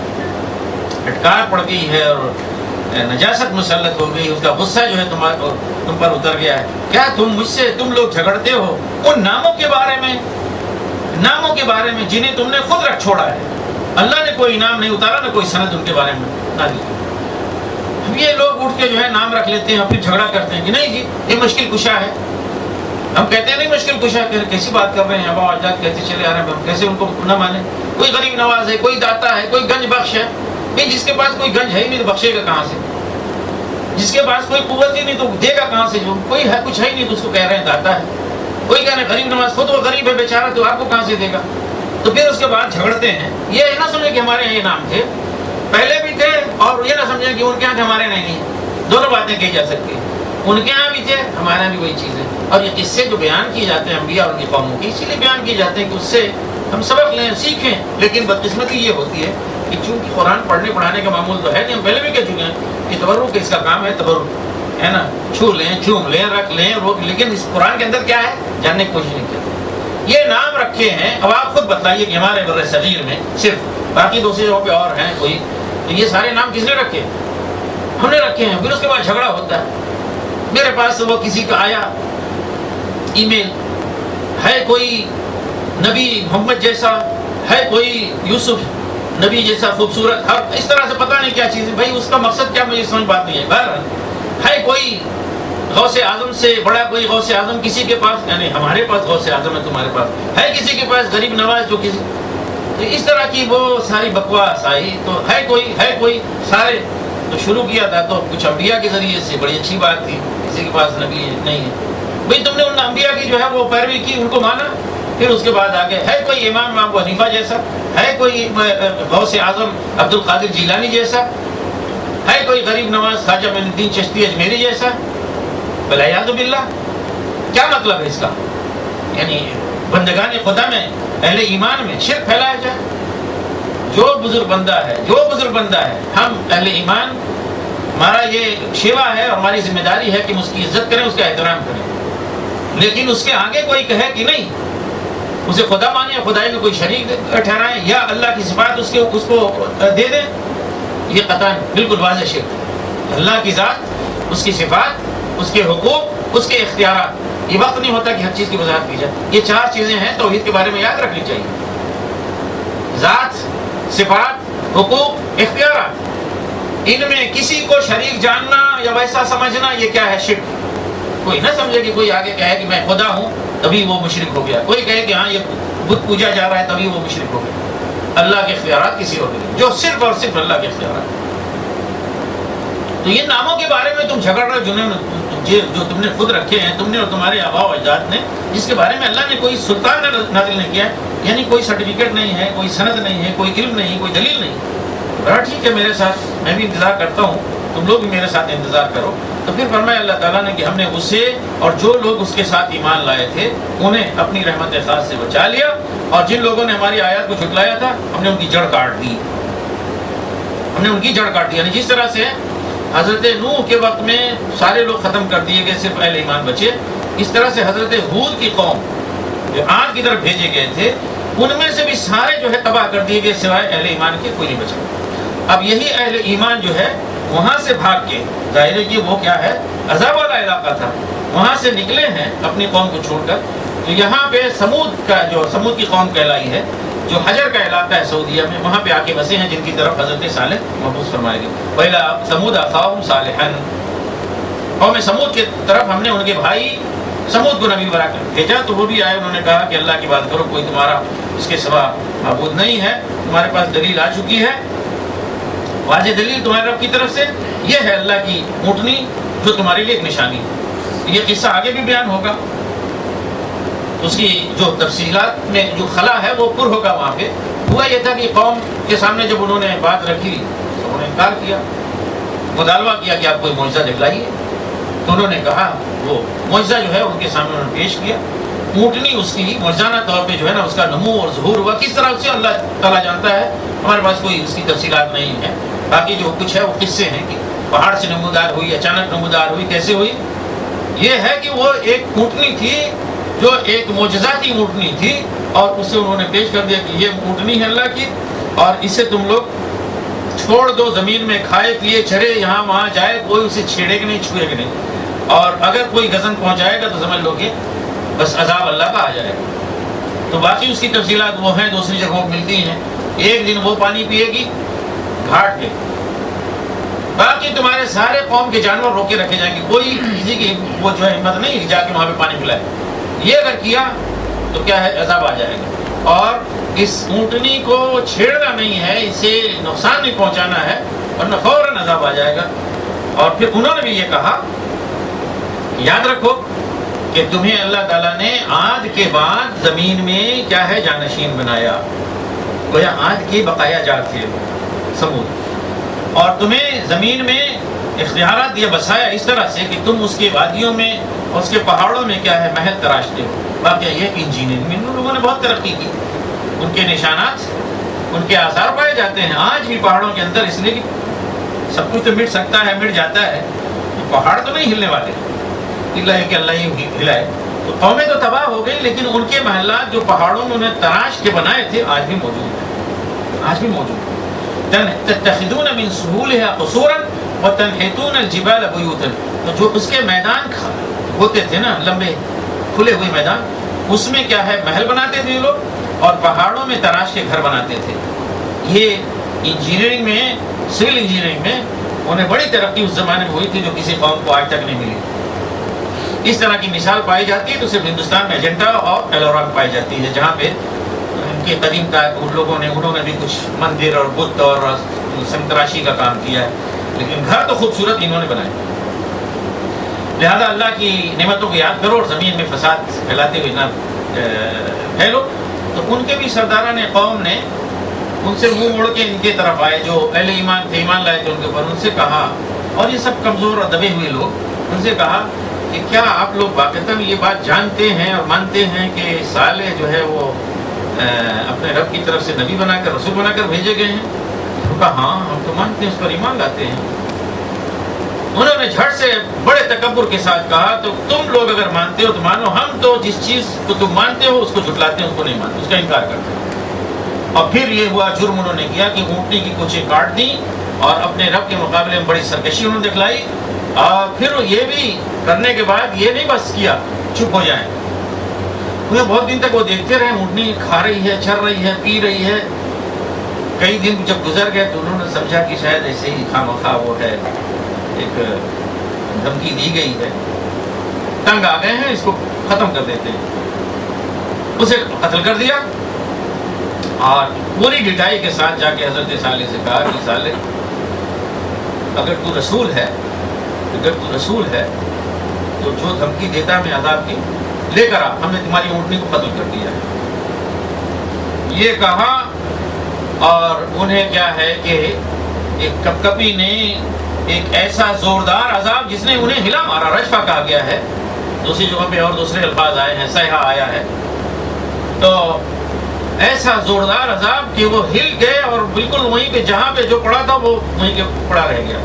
پھٹکار پڑ گئی ہے اور نجاست مسلط ہو گئی، اس کا غصہ جو ہے تم پر اتر گیا ہے. کیا تم لوگ جھگڑتے ہو ان ناموں کے بارے میں جنہیں تم نے خود رکھ چھوڑا ہے. اللہ نے کوئی انعام نہیں اتارا، نہ کوئی سند ان کے بارے میں نازل کی. یہ لوگ اٹھ کے جو ہے نام رکھ لیتے ہیں اور پھر جھگڑا کرتے ہیں کہ نہیں جی یہ مشکل کشا ہے. ہم کہتے ہیں نہیں مشکل کشا، کیسی بات کر رہے ہیں، آبا اجداد کہتے چلے آ رہے ہیں، ہم کیسے ان کو نہ مانیں. کوئی غریب نواز ہے، کوئی داتا ہے، کوئی گنج بخش ہے. نہیں، جس کے پاس کوئی گنج ہے ہی نہیں تو بخشے گا کہاں سے؟ جس کے پاس کوئی قوت ہی نہیں تو دے گا کہاں سے؟ جو کوئی ہے کچھ ہے ہی نہیں تو اس کو کہہ رہے ہیں داتا ہے. کوئی کہہ رہے ہیں غریب نواز، خود وہ غریب ہے بیچارہ، تو آپ کو کہاں سے دے گا؟ تو پھر اس کے بعد جھگڑتے ہیں. یہ نہ سمجھے کہ ہمارے یہاں یہ نام تھے، پہلے بھی تھے، اور یہ نہ سمجھے کہ ان کے یہاں تھے ہمارے نہیں. دونوں باتیں کہی جا سکتی ہیں. ان کے یہاں بھی تھے، ہمارے یہاں بھی وہی چیز ہے. اور یہ قصے جو بیان کیے جاتے ہیں انبیاء اور ان کی قوموں کی، اسی لیے بیان کیے جاتے ہیں کہ اس سے ہم سبق لیں، سیکھیں. لیکن بدقسمتی یہ ہوتی ہے کہ چونکہ قرآن پڑھنے پڑھانے کا معمول تو ہے نہیں، ہم پہلے بھی کہہ چکے ہیں کہ تبرک اس کا کام ہے، تبرک ہے نا، چھو لیں، چوم لیں، رکھ لیں، روک. لیکن اس قرآن کے اندر کیا ہے جاننے کی کوشش نہیں کرتے. یہ نام رکھے ہیں، اب آپ خود بتلائیے کہ ہمارے بر صغیر میں صرف، باقی دوسری جگہوں پہ اور ہیں کوئی، تو یہ سارے نام کس نے رکھے؟ ہم نے رکھے ہیں. پھر اس کے بعد جھگڑا ہوتا ہے. میرے پاس وہ کسی کا آیا ای میل، ہے کوئی نبی محمد جیسا، ہے کوئی یوسف نبی جیسا خوبصورت، ہر اس طرح سے پتہ نہیں کیا چیز ہے. بھائی اس کا مقصد کیا مجھے سمجھ بات نہیں ہے. بہرحال ہے کوئی غوث اعظم سے بڑا، کوئی غوث اعظم کسی کے پاس، یعنی ہمارے پاس غوث اعظم ہے، تمہارے پاس ہے کسی کے پاس غریب نواز جو کسی، تو اس طرح کی وہ ساری بکواس آئی. تو ہے کوئی سارے تو شروع کیا تھا تو کچھ انبیاء کے ذریعے سے، بڑی اچھی بات تھی. کسی کے پاس نبی نہیں ہے، بھئی تم نے ان انبیاء کی جو ہے وہ پیروی کی، ان کو مانا. پھر اس کے بعد آگے ہے کوئی امام ابو حنیفہ جیسا، ہے کوئی غوث اعظم عبد القادر جیلانی جیسا، ہے کوئی غریب نواز خواجہ معین الدین چشتی اجمیری جیسا. والعیاذ باللہ. کیا مطلب ہے اس کا؟ یعنی بندگان خدا میں، اہل ایمان میں شرک پھیلایا جائے. جو بزرگ بندہ ہے ہم اہل ایمان، ہمارا یہ شیوا ہے اور ہماری ذمہ داری ہے کہ ہم اس کی عزت کریں، اس کا احترام کریں. لیکن اس کے آگے کوئی کہے کہ نہیں اسے خدا مانے، خدائی میں کوئی شریک ٹھہرائیں یا اللہ کی صفات اس کو دے دیں، یہ قطعاً بالکل واضح شرک. اللہ کی ذات، اس کی صفات، اس کے حقوق، اس کے اختیارات، یہ وقت نہیں ہوتا کہ ہر چیز کی وضاحت کی جائے. یہ چار چیزیں ہیں توحید کے بارے میں یاد رکھنی چاہیے: ذات، صفات، حقوق، اختیارات. ان میں کسی کو شریک جاننا یا ویسا سمجھنا یہ کیا ہے؟ شرک. کوئی نہ سمجھے کہ کوئی آگے کہے کہ میں خدا ہوں تبھی وہ مشرک ہو گیا، کوئی کہے کہ ہاں یہ بت پوجا جا رہا ہے تبھی وہ مشرک ہو گیا. اللہ کے اختیارات کسی اور کے، جو صرف اور صرف اللہ کے اختیارات. تو یہ ناموں کے بارے میں تم جھگڑ رہے جو تم نے خود رکھے ہیں، تم نے اور تمہارے آبا و اجداد نے، جس کے بارے میں اللہ نے کوئی سلطان نازل نہیں کیا ہے، یعنی کوئی سرٹیفکیٹ نہیں ہے، کوئی سند نہیں ہے، کوئی علم نہیں، کوئی دلیل نہیں. بڑا ٹھیک ہے، میرے ساتھ میں بھی انتظار کرتا ہوں، تم لوگ بھی میرے ساتھ انتظار کرو. تو پھر فرمایا اللہ تعالیٰ نے کہ ہم نے اسے اور جو لوگ اس کے ساتھ ایمان لائے تھے انہیں اپنی رحمت خاص سے بچا لیا، اور جن لوگوں نے ہماری آیات کو جھٹلایا تھا ہم نے ان کی جڑ کاٹ دی. یعنی جس طرح سے حضرت نوح کے وقت میں سارے لوگ ختم کر دیے گئے، صرف اہل ایمان بچے، اس طرح سے حضرت ہود کی قوم جو عاد کی طرف بھیجے گئے تھے ان میں سے بھی سارے جو ہے تباہ کر دیے گئے، سوائے اہل ایمان کے کوئی نہیں بچا. اب یہی اہل ایمان جو ہے وہاں سے بھاگ کے، ظاہر ہے کہ وہ کیا ہے عذاب والا علاقہ تھا، وہاں سے نکلے ہیں اپنی قوم کو چھوڑ کر، تو یہاں پہ سمود کی قوم کہلائی ہے، جو حجر کا علاقہ ہے سعودیہ میں، وہاں پہ آ کے بسے ہیں، جن کی طرف حضرت صالح مبعوث فرمائے گئے. پہلا سمود اخاہم صالحا، قوم سمود کی طرف ہم نے ان کے بھائی سمود کو نبی برا کر بھیجا، تو وہ بھی آئے، انہوں نے کہا کہ اللہ کی بات کرو، کوئی تمہارا اس کے سوا معبود نہیں ہے، تمہارے پاس دلیل آ چکی ہے، واضح دلیل تمہارے رب کی طرف سے، یہ ہے اللہ کی اونٹنی جو تمہارے لیے ایک نشانی ہے. یہ قصہ آگے بھی بیان ہوگا، اس کی جو تفصیلات میں جو خلا ہے وہ پر ہوگا. وہاں پہ ہوا یہ تھا کہ قوم کے سامنے جب انہوں نے بات رکھی تو انہوں نے انکار کیا، مطالبہ کیا کہ آپ کوئی معجزہ دکھلائیے. تو انہوں نے کہا، وہ معجزہ جو ہے ان کے سامنے انہوں نے پیش کیا. اونٹنی اس کی مرجانہ طور پہ جو ہے نا اس کا نمو اور ظہور ہوا، کس طرح سے اللہ تعالیٰ جانتا ہے، ہمارے پاس کوئی اس کی تفصیلات نہیں ہے. باقی جو کچھ ہے وہ قصے ہیں کہ پہاڑ سے نمودار ہوئی، اچانک نمودار ہوئی، کیسے ہوئی. یہ ہے کہ وہ ایک اونٹنی تھی جو ایک معجزاتی اونٹنی تھی، اور اسے انہوں نے پیش کر دیا کہ یہ اونٹنی ہے اللہ کی، اور اسے تم لوگ چھوڑ دو زمین میں، کھائے پیے چرے، یہاں وہاں جائے، کوئی اسے چھیڑے گا نہیں، چھوئے گا نہیں، اور اگر کوئی غضن پہنچائے گا تو سمجھ لو کہ بس عذاب اللہ کا آ جائے گا. تو باقی اس کی تفصیلات وہ ہیں، دوسری جگہوں ملتی ہیں. ایک دن وہ پانی پیے گی گھاٹ پہ، باقی تمہارے سارے قوم کے جانور روکے رکھے جائیں گے، کوئی کسی کی وہ جو ہے ہمت نہیں جا کے وہاں پہ پانی پلائے. یہ اگر کیا تو کیا ہے عذاب آ جائے گا. اور اس اونٹنی کو چھیڑنا نہیں ہے، اسے نقصان نہیں پہنچانا ہے، ورنہ فوراً عذاب آ جائے گا. اور پھر انہوں نے بھی یہ کہا، یاد رکھو کہ تمہیں اللہ تعالیٰ نے عاد کے بعد زمین میں کیا ہے جانشین بنایا، گویا عاد کے بقایا جات تھے سمود، اور تمہیں زمین میں اختیارات دیا، بسایا اس طرح سے کہ تم اس کے وادیوں میں اور اس کے پہاڑوں میں کیا ہے محل تراشتے ہو. واقعہ یہ کہ انجینئرنگ میں ان لوگوں نے بہت ترقی کی، ان کے نشانات، ان کے آثار پائے جاتے ہیں آج بھی پہاڑوں کے اندر، اس لیے کہ سب کچھ تو مٹ سکتا ہے، مٹ جاتا ہے، پہاڑ تو نہیں ہلنے والے، اللہ ہے کہ اللہ ہی ہلائے. تو قومیں تو تباہ ہو گئی، لیکن ان کے محلات جو پہاڑوں میں انہیں تراش کے بنائے تھے آج بھی موجود ہیں، آج بھی موجود ہیں. تتخذون من سهولها قصورا وتنحتون الجبال بيوتا، تو جو اس کے میدان ہوتے تھے نا، لمبے کھلے ہوئے میدان، اس میں کیا ہے محل بناتے تھے لوگ، اور پہاڑوں میں تراش کے گھر بناتے تھے. یہ انجینئرنگ میں، سول انجینئرنگ میں انہیں بڑی ترقی اس زمانے میں ہوئی تھی جو کسی قوم کو آج تک نہیں ملی. اس طرح کی مثال پائی جاتی ہے تو صرف ہندوستان میں اجنٹا اور ایلورا میں پائی جاتی ہے، جہاں پہ ان کے قدیم انہوں نے بھی کچھ مندر اور بت اور سنتراشی کا کام کیا ہے، لیکن گھر تو خوبصورت انہوں نے بنائے. لہذا اللہ کی نعمتوں کو یاد کرو اور زمین میں فساد پھیلاتے ہوئے نہ پھیلو. تو ان کے بھی سرداران قوم نے ان سے منہ موڑ کے ان کے طرف آئے، جو اہل ایمان تھے، ایمان لائے تھے ان کے اوپر، ان سے کہا، اور یہ سب کمزور اور دبے ہوئے لوگ، ان سے کہا کہ کیا آپ لوگ واقعتاً یہ بات جانتے ہیں اور مانتے ہیں کہ صالح جو ہے وہ اپنے رب کی طرف سے نبی بنا کر، رسول بنا کر بھیجے گئے ہیں؟ تو کہا ہاں ہم تو مانتے ہیں، اس پر ایمان لاتے ہیں. انہوں نے جھٹ سے بڑے تکبر کے ساتھ کہا، تو تم لوگ اگر مانتے ہو تو مانو، ہم تو جس چیز کو تم مانتے ہو اس کو جھٹلاتے ہیں، اس کو نہیں مانتے، اس کا انکار کرتے ہیں. اور پھر یہ ہوا جرم انہوں نے کیا کہ اونٹنی کی کوچیں کاٹ دیں اور اپنے رب کے مقابلے میں بڑی سرکشی انہوں نے دکھلائی. اور پھر یہ بھی کرنے کے بعد یہ نہیں بس کیا چپ ہو جائیں، انہیں بہت دن تک وہ دیکھتے رہے، اونٹنی کھا رہی ہے، چر رہی ہے، پی رہی ہے. کئی دن جب گزر گئے تو انہوں نے سمجھا کہ شاید ایسے ہی خواہ وہ ہے، ایک دھمکی دی گئی ہے، تنگ آ گئے ہیں، اس کو ختم کر دیتے ہیں. اسے قتل کر دیا اور پوری ڈٹائی کے ساتھ جا کے حضرت صالح سے کہا کہ صالح اگر تو رسول ہے تو جو دھمکی دیتا ہے میں عذاب کی لے کر آ، ہم نے تمہاری اونٹنی کو قتل کر دیا ہے. یہ کہا اور انہیں کیا ہے کہ ایک کپکپی نے ایک ایسا زوردار عذاب جس نے انہیں ہلا مارا، رجفہ کہا گیا ہے، دوسری جگہ پہ اور دوسرے الفاظ آئے ہیں، صیحہ آیا ہے. تو ایسا زوردار عذاب کہ وہ ہل گئے اور بالکل وہیں پہ جہاں پہ جو پڑا تھا وہ وہیں کے پڑا رہ گیا.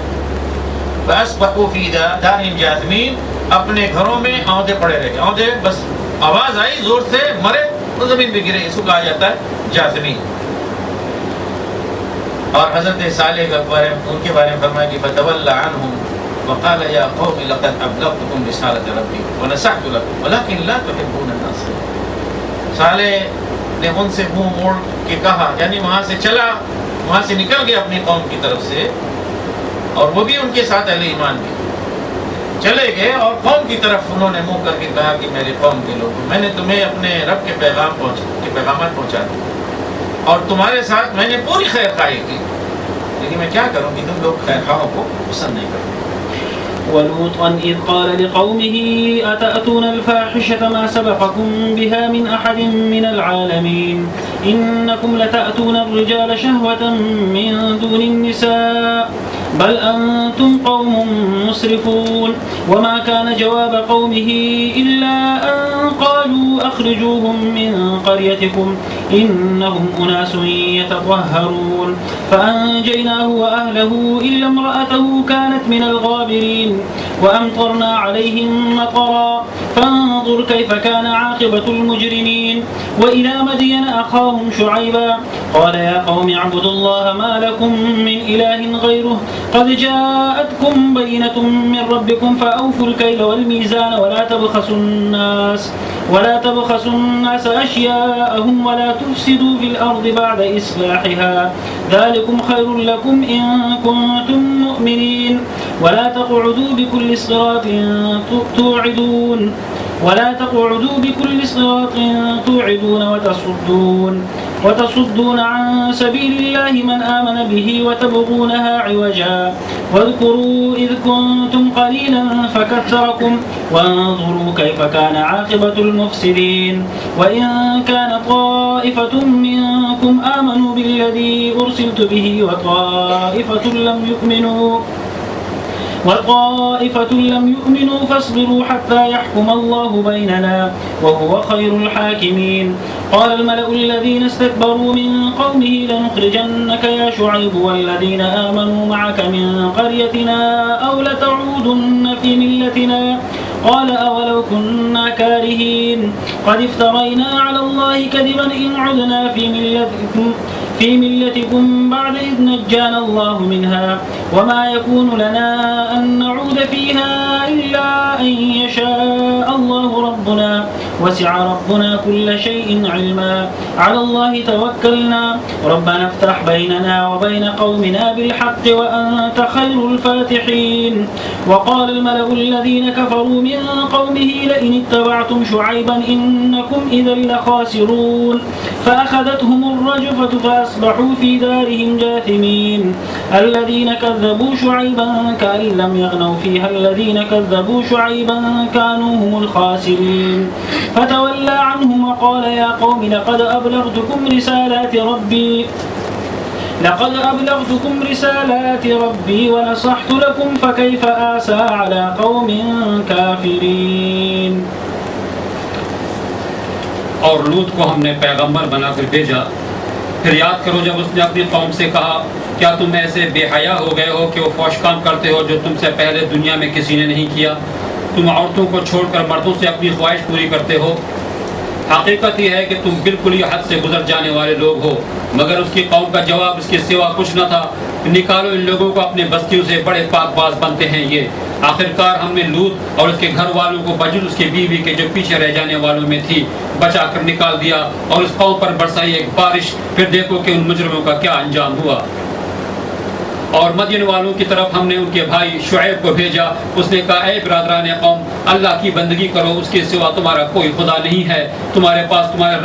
بس فی دارہم جاثمین، اپنے گھروں میں اوندے پڑے رہ گئے. اوندے بس آواز آئی زور سے، مرے تو زمین پہ گرے، اس کو کہا جاتا ہے جاثمین. اور حضرت صالح کے بارے میں ان کے بارے میں فرمایا کہ فتولى عنهم وقال يا قوم لقد ابلغتكم رسالة ربي ونصحت لكم ولكن لا تحبون الناصحين. صالح نے ان سے منہ موڑ کے کہا، یعنی وہاں سے چلا، وہاں سے نکل گیا اپنی قوم کی طرف سے، اور وہ بھی ان کے ساتھ اہل ایمان بھی چلے گئے، اور قوم کی طرف انہوں نے منہ کر کے کہا کہ میرے قوم کے لوگوں، میں نے تمہیں اپنے رب کے پیغامات پہنچا دی اور تمہارے ساتھ میں نے پوری خیر خواہی کی، لیکن میں کیا کروں کہ تم لوگ خیر خواہوں کو پسند نہیں کرتے. ولوطا إذ قال لقومه أتأتون الفاحشة ما سبقكم بها من أحد من العالمين إنكم لتأتون الرجال شهوة من دون النساء بل أنتم قوم مسرفون. وما كان جواب قومه إلا أن قالوا أخرجوهم من قريتكم إنهم أناس يتطهرون. فأنجيناه وأهله إلا امرأته كانت من الغابرين وأمطرنا عليهم مطرا فانظر كيف كان عاقبة المجرمين. وإلى مدين أخاهم شعيبا قال يا قوم اعبدوا الله ما لكم من إله غيره قد جاءتكم بينة من ربكم فأوفوا الكيل والميزان ولا تبخسوا الناس أشياءهم ولا تفسدوا في الأرض بعد إصلاحها ذلكم خير لكم إن كنتم مؤمنين. ولا تقعدوا بكل صراط توعدون وتصدون عن سبيل الله من آمن به وتبغونها عوجا واذكروا إذ كنتم قليلا فكثركم وانظروا كيف كان عاقبة المفسدين. وإن كان طائفة منكم آمنوا بالذي أرسلت به وطائفة لم يؤمنوا فاصبروا حتى يحكم الله بيننا وهو خير الحاكمين. قال الملأ الذين استكبروا من قومه لنخرجنك يا شعيب والذين آمنوا معك من قريتنا أو لتعودن في ملتنا قال أولو كنا كارهين قد افترينا على الله كذبا إن عدنا في ملتكم بعد إذ نجانا الله منها وما يكون لنا أن نعود فيها إلا أن يشاء الله ربنا وسع ربنا كل شيء علما على الله توكلنا ربنا افتح بيننا وبين قومنا بالحق وأنت خير الفاتحين. وقال الملأ الذين كفروا من قومه لئن اتبعتم شعيبا إنكم إذا لخاسرون. فأخذتهم الرجفة فأصبحوا في دارهم جاثمين. الذين كذبوا شعيبا كأن لم يغنوا فيها الذين كذبوا شعيبا كانوا هم الخاسرين. فتولى عنهم وقال يا قوم لقد أبلغتكم رسالات ربي ونصحت لكم فكيف آسى على قوم كافرين. اور لوط کو ہم نے پیغمبر بنا کر بھیجا. پھر یاد کرو جب اس نے اپنی قوم سے کہا کیا تم ایسے بے حیا ہو گئے ہو کہ وہ فحش کام کرتے ہو جو تم سے پہلے دنیا میں کسی نے نہیں کیا. تم عورتوں کو چھوڑ کر مردوں سے اپنی خواہش پوری کرتے ہو. حقیقت یہ ہے کہ تم بالکل ہی حد سے گزر جانے والے لوگ ہو. مگر اس کی قوم کا جواب اس کے سوا کچھ نہ تھا. نکالو ان لوگوں کو اپنے بستیوں سے، بڑے پاک باز بنتے ہیں یہ. آخرکار ہم نے لوط اور اس کے گھر والوں کو بجز اس کی بیوی کے جو پیچھے رہ جانے والوں میں تھی بچا کر نکال دیا اور اس قوم پر برسائی ایک بارش. پھر دیکھو کہ ان مجرموں کا کیا انجام ہوا. اور مدین والوں کی طرف ہم نے ان کے بھائی شعیب کو بھیجا. اس نے کہا اے برادران قوم، اللہ کی بندگی کرو، اس کے سوا تمہارا کوئی خدا نہیں ہے. تمہارے پاس تمہارے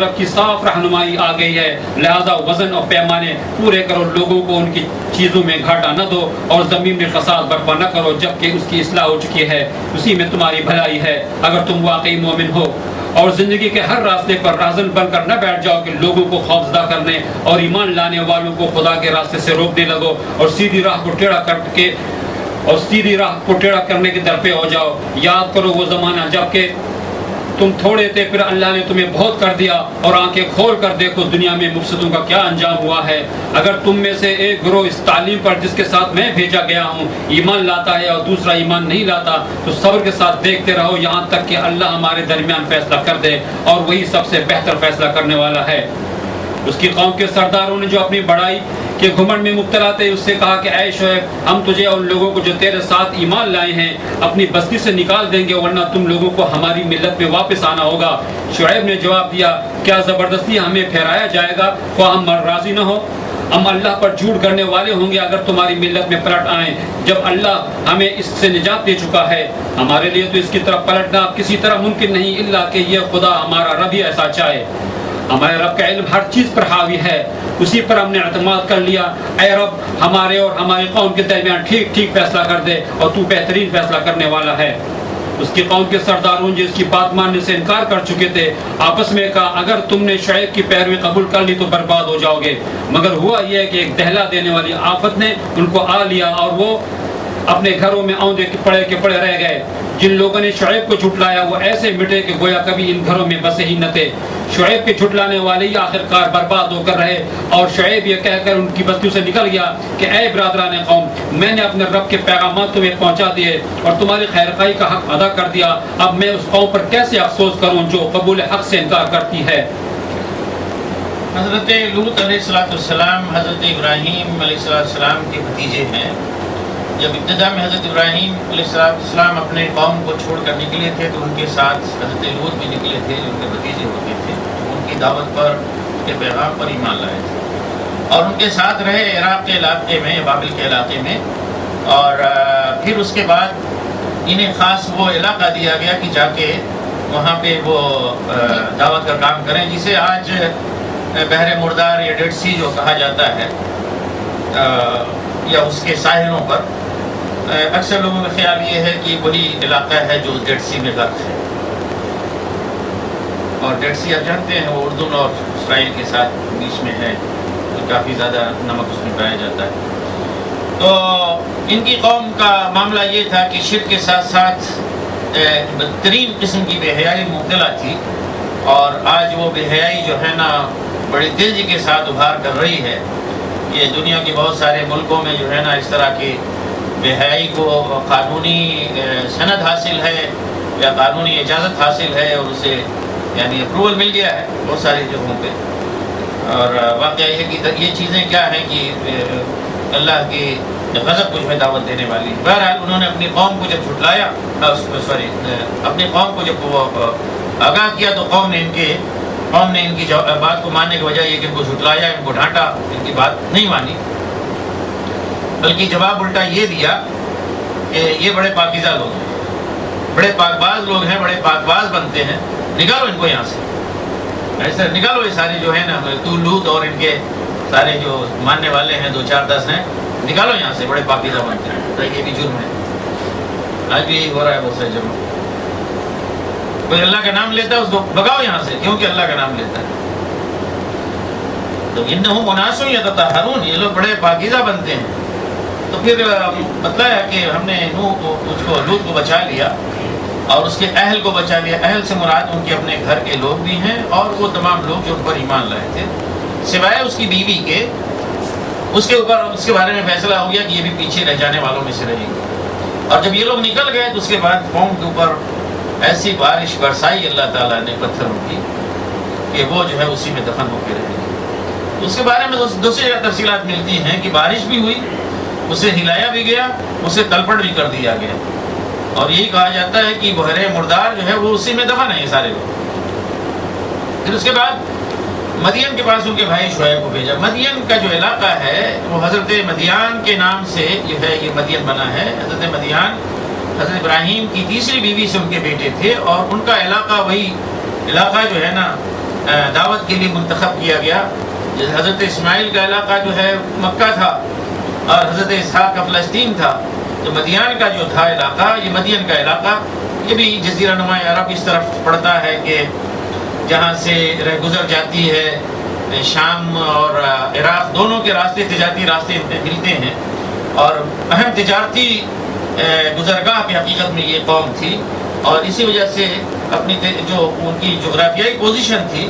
رب کی صاف رہنمائی آ گئی ہے، لہذا وزن اور پیمانے پورے کرو، لوگوں کو ان کی چیزوں میں گھاٹا نہ دو اور زمین میں فساد برپا نہ کرو جبکہ اس کی اصلاح ہو چکی ہے. اسی میں تمہاری بھلائی ہے اگر تم واقعی مومن ہو. اور زندگی کے ہر راستے پر راہزن بن کر نہ بیٹھ جاؤ کہ لوگوں کو خوفزدہ کرنے اور ایمان لانے والوں کو خدا کے راستے سے روکنے لگو اور سیدھی راہ کو ٹیڑھا کرنے کے در پہ ہو جاؤ. یاد کرو وہ زمانہ جب کہ تم تھوڑے تھے، پھر اللہ نے تمہیں بہت کر دیا. اور آنکھیں کھول کر دیکھو دنیا میں مفسدوں کا کیا انجام ہوا ہے. اگر تم میں سے ایک گروہ اس تعلیم پر جس کے ساتھ میں بھیجا گیا ہوں ایمان لاتا ہے اور دوسرا ایمان نہیں لاتا تو صبر کے ساتھ دیکھتے رہو یہاں تک کہ اللہ ہمارے درمیان فیصلہ کر دے، اور وہی سب سے بہتر فیصلہ کرنے والا ہے. اس کی قوم کے سرداروں نے جو اپنی بڑائی کے گھمنڈ میں مبتلا تھے اس سے کہا کہ اے شعیب ہم تجھے اور ان لوگوں کو جو تیرے ساتھ ایمان لائے ہیں اپنی بستی سے نکال دیں گے ورنہ تم لوگوں کو ہماری ملت میں واپس آنا ہوگا۔ شعیب نے جواب دیا کیا زبردستی ہمیں پھیرایا جائے گا خواہ ہم راضی نہ ہو؟ ہم اللہ پر جھوٹ کرنے والے ہوں گے اگر تمہاری ملت میں پلٹ آئیں جب اللہ ہمیں اس سے نجات دے چکا ہے۔ ہمارے لیے تو اس کی طرف پلٹنا کسی طرح ممکن نہیں الا کہ یہ خدا ہمارا رب ہی ایسا چاہے۔ ہمارے رب کا علم ہر چیز پر حاوی ہے، اسی پر ہم نے اعتماد کر لیا۔ اے رب ہمارے اور ہماری قوم کے درمیان ٹھیک ٹھیک فیصلہ کر دے اور تو بہترین فیصلہ کرنے والا ہے۔ اس کی قوم کے سرداروں جو اس کی بات ماننے سے انکار کر چکے تھے آپس میں کہا اگر تم نے شعیب کی پیروی قبول کر لی تو برباد ہو جاؤ گے۔ مگر ہوا یہ کہ ایک دہلا دینے والی آفت نے ان کو آ لیا اور وہ اپنے گھروں میں اوندے کے پڑے رہ گئے۔ جن لوگوں نے شعیب کو جھٹلایا وہ ایسے مٹے کہ گویا کبھی ان گھروں میں بسے ہی نہ تھے۔ شعیب کے جھٹلانے والے ہی آخرکار برباد ہو کر رہے اور شعیب یہ کہہ کر ان کی بستیوں سے نکل گیا کہ اے برادران قوم میں نے اپنے رب کے پیغامات تمہیں پہنچا دیے اور تمہاری خیرخواہی کا حق ادا کر دیا، اب میں اس قوم پر کیسے افسوس کروں جو قبول حق سے انکار کرتی ہے۔ حضرت لوط علیہ السلام حضرت ابراہیم علیہ السلام کے بھتیجے ہیں۔ جب ابتدا میں حضرت ابراہیم علیہ السلام اپنے قوم کو چھوڑ کر نکلے تھے تو ان کے ساتھ حضرت لوط بھی نکلے تھے جو ان کے بھتیجے ہوتے تھے، ان کی دعوت پر ان کے پیغام پر ایمان لائے تھے اور ان کے ساتھ رہے عراق کے علاقے میں، بابل کے علاقے میں، اور پھر اس کے بعد انہیں خاص وہ علاقہ دیا گیا کہ جا کے وہاں پہ وہ دعوت کا کام کریں جسے آج بحر مردار یا ڈیڈ سی جو کہا جاتا ہے یا اس کے ساحلوں پر اکثر لوگوں کا خیال یہ ہے کہ وہی علاقہ ہے جو ڈیڈ سی میں غرق ہے، اور ڈیڈ سی آپ جانتے ہیں وہ اردن اور اسرائیل کے ساتھ بیچ میں ہے، کافی زیادہ نمک اس میں پایا جاتا ہے۔ تو ان کی قوم کا معاملہ یہ تھا کہ شرک کے ساتھ ساتھ بدترین قسم کی بے حیائی مبتلا تھی، اور آج وہ بے حیائی جو ہے نا بڑی تیزی کے ساتھ ابھار کر رہی ہے۔ یہ دنیا کے بہت سارے ملکوں میں جو ہے نا اس طرح کی بے حیائی کو قانونی سند حاصل ہے یا قانونی اجازت حاصل ہے اور اسے یعنی اپروول مل گیا ہے بہت ساری جگہوں پہ۔ اور واقعہ یہ ہے کہ یہ چیزیں کیا ہیں کہ اللہ کی غضب کو جو ہے دعوت دینے والی ہے۔ بہرحال انہوں نے اپنی قوم کو جب جھٹلایا اپنی قوم کو جب وہ آگاہ کیا تو قوم نے ان کی بات کو ماننے کی وجہ یہ کہ ان کو جھٹلایا، ان کو ڈانٹا، ان کی بات نہیں مانی، بلکہ جواب الٹا یہ دیا کہ یہ بڑے پاکیزہ لوگ ہیں، بڑے پاک باز لوگ ہیں، بڑے پاک باز بنتے ہیں، نکالو ان کو یہاں سے، ایسے نکالو یہ سارے جو ہے نا لوط اور ان کے سارے جو ماننے والے ہیں 2 4 10 ہیں، نکالو یہاں سے، بڑے پاکیزہ بنتے ہیں۔ تو یہ بھی جرم ہے، آج بھی یہی ہو رہا ہے بہت سے جرم۔ کوئی اللہ کا نام لیتا ہے اس کو بگاؤ یہاں سے، کیونکہ اللہ کا نام لیتا ہے۔ تو انہم اناس یتطہرون، یہ لوگ بڑے پاکیزہ بنتے ہیں۔ تو پھر بتایا کہ ہم نے لوط کو بچا لیا اور اس کے اہل کو بچا لیا۔ اہل سے مراد ان کے اپنے گھر کے لوگ بھی ہیں اور وہ تمام لوگ جو ان پر ایمان لائے تھے، سوائے اس کی بیوی کے۔ اس کے بارے میں فیصلہ ہو گیا کہ یہ بھی پیچھے رہ جانے والوں میں سے رہے گی۔ اور جب یہ لوگ نکل گئے تو اس کے بعد قوم کے اوپر ایسی بارش برسائی اللہ تعالیٰ نے پتھروں کی کہ وہ جو ہے اسی میں دفن ہو کے رہے گی۔ اس کے بارے میں دوسری تفصیلات ملتی ہیں کہ بارش بھی ہوئی، اسے ہلایا بھی گیا، اسے تلپٹ بھی کر دیا گیا، اور یہی کہا جاتا ہے کہ بحر مردار جو ہے وہ اسی میں دفن ہے یہ سارے لوگ۔ پھر اس کے بعد مدین کے پاس ان کے بھائی شعیب کو بھیجا۔ مدین کا جو علاقہ ہے وہ حضرت مدیان کے نام سے جو ہے یہ مدین بنا ہے۔ حضرت مدیان حضرت ابراہیم کی تیسری بیوی سے ان کے بیٹے تھے، اور ان کا علاقہ وہی علاقہ جو ہے نا دعوت کے لیے منتخب کیا گیا۔ حضرت اسماعیل کا علاقہ جو ہے مکہ تھا اور حضرت اسحاق کا فلسطین تھا، تو مدیان کا جو تھا علاقہ، یہ مدین کا علاقہ، یہ بھی جزیرہ نما عرب اس طرف پڑتا ہے کہ جہاں سے گزر جاتی ہے شام اور عراق، دونوں کے راستے تجارتی راستے ملتے ہیں، اور اہم تجارتی گزرگاہ کی حقیقت میں یہ قوم تھی، اور اسی وجہ سے اپنی جو ان کی جغرافیائی پوزیشن تھی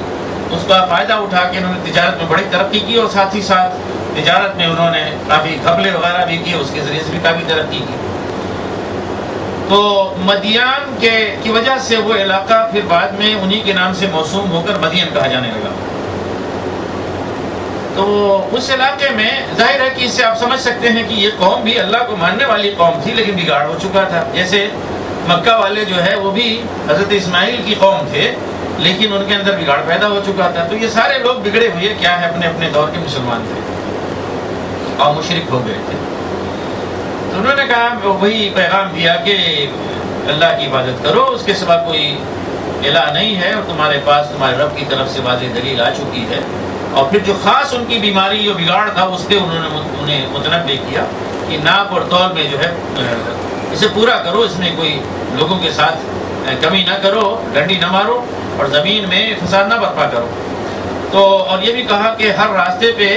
اس کا فائدہ اٹھا کے انہوں نے تجارت میں بڑی ترقی کی، اور ساتھ ہی ساتھ تجارت میں انہوں نے کافی گھپلے وغیرہ بھی کیے، اس کے ذریعے سے بھی کافی ترقی کی۔ تو مدیان کی وجہ سے وہ علاقہ پھر بعد میں انہی کے نام سے موسوم ہو کر مدین کہا جانے لگا۔ تو اس علاقے میں ظاہر ہے کہ اس سے آپ سمجھ سکتے ہیں کہ یہ قوم بھی اللہ کو ماننے والی قوم تھی، لیکن بگاڑ ہو چکا تھا. جیسے مکہ والے جو ہے وہ بھی حضرت اسماعیل کی قوم تھے، لیکن ان کے اندر بگاڑ پیدا ہو چکا تھا. تو یہ سارے لوگ بگڑے ہوئے کیا ہے اپنے اپنے دور کے مسلمان تھے اور مشرک ہو گئے تھے. تو انہوں نے کہا وہی پیغام دیا کہ اللہ کی عبادت کرو، اس کے سوا کوئی الہ نہیں ہے، اور تمہارے پاس تمہارے رب کی طرف سے واضح دلیل آ چکی ہے. اور پھر جو خاص ان کی بیماری جو بگاڑ تھا اس پہ انہوں نے انہیں متنبع کیا کہ ناپ اور تول میں جو ہے اسے پورا کرو، اس میں کوئی لوگوں کے ساتھ کمی نہ کرو، ڈنڈی نہ مارو اور زمین میں فساد نہ برپا کرو. تو اور یہ بھی کہا کہ ہر راستے پہ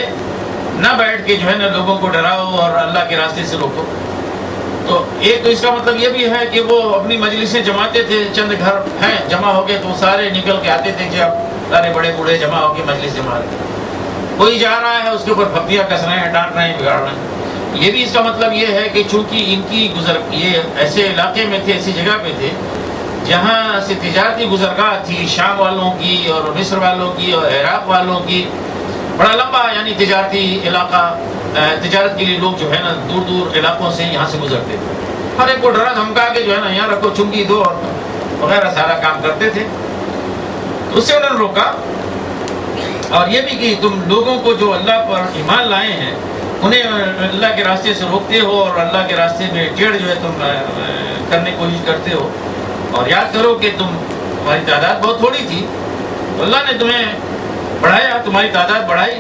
نہ بیٹھ کے جو ہے نا لوگوں کو ڈراؤ اور اللہ کے راستے سے روکو. تو ایک تو اس کا مطلب یہ بھی ہے کہ وہ اپنی مجلسیں جماتے تھے، چند گھر ہیں جمع ہو گئے تو سارے نکل کے آتے تھے کہ اب سارے بڑے بوڑھے جمع ہو کے مجلس جما رہے ہیں. کوئی جا رہا ہے اس کے اوپر پھپتیاں کس رہے ہیں، ڈانٹ رہے ہیں، بگاڑ رہے ہیں. یہ بھی اس کا مطلب یہ ہے کہ چونکہ ان کی یہ ایسے علاقے میں تھے، ایسی جگہ پہ تھے جہاں سے تجارتی گزرگاہ تھی، شام والوں کی اور مصر والوں کی اور عراق والوں کی، بڑا لمبا یعنی تجارتی علاقہ، تجارت کے لیے لوگ جو ہے نا دور دور علاقوں سے یہاں سے گزرتے تھے. ہر ایک کو ڈرا دھمکا کے جو ہے نا یہاں رکھو، چنگی دو اور وغیرہ سارا کام کرتے تھے. اس سے انہوں نے روکا. اور یہ بھی کہ تم لوگوں کو جو اللہ پر ایمان لائے ہیں انہیں اللہ کے راستے سے روکتے ہو اور اللہ کے راستے میں ٹیڑھ جو ہے تم کرنے کی کوشش کرتے ہو. اور یاد کرو کہ تمہاری تعداد بہت تھوڑی تھی، اللہ نے تمہیں بڑھایا، تمہاری تعداد بڑھائی.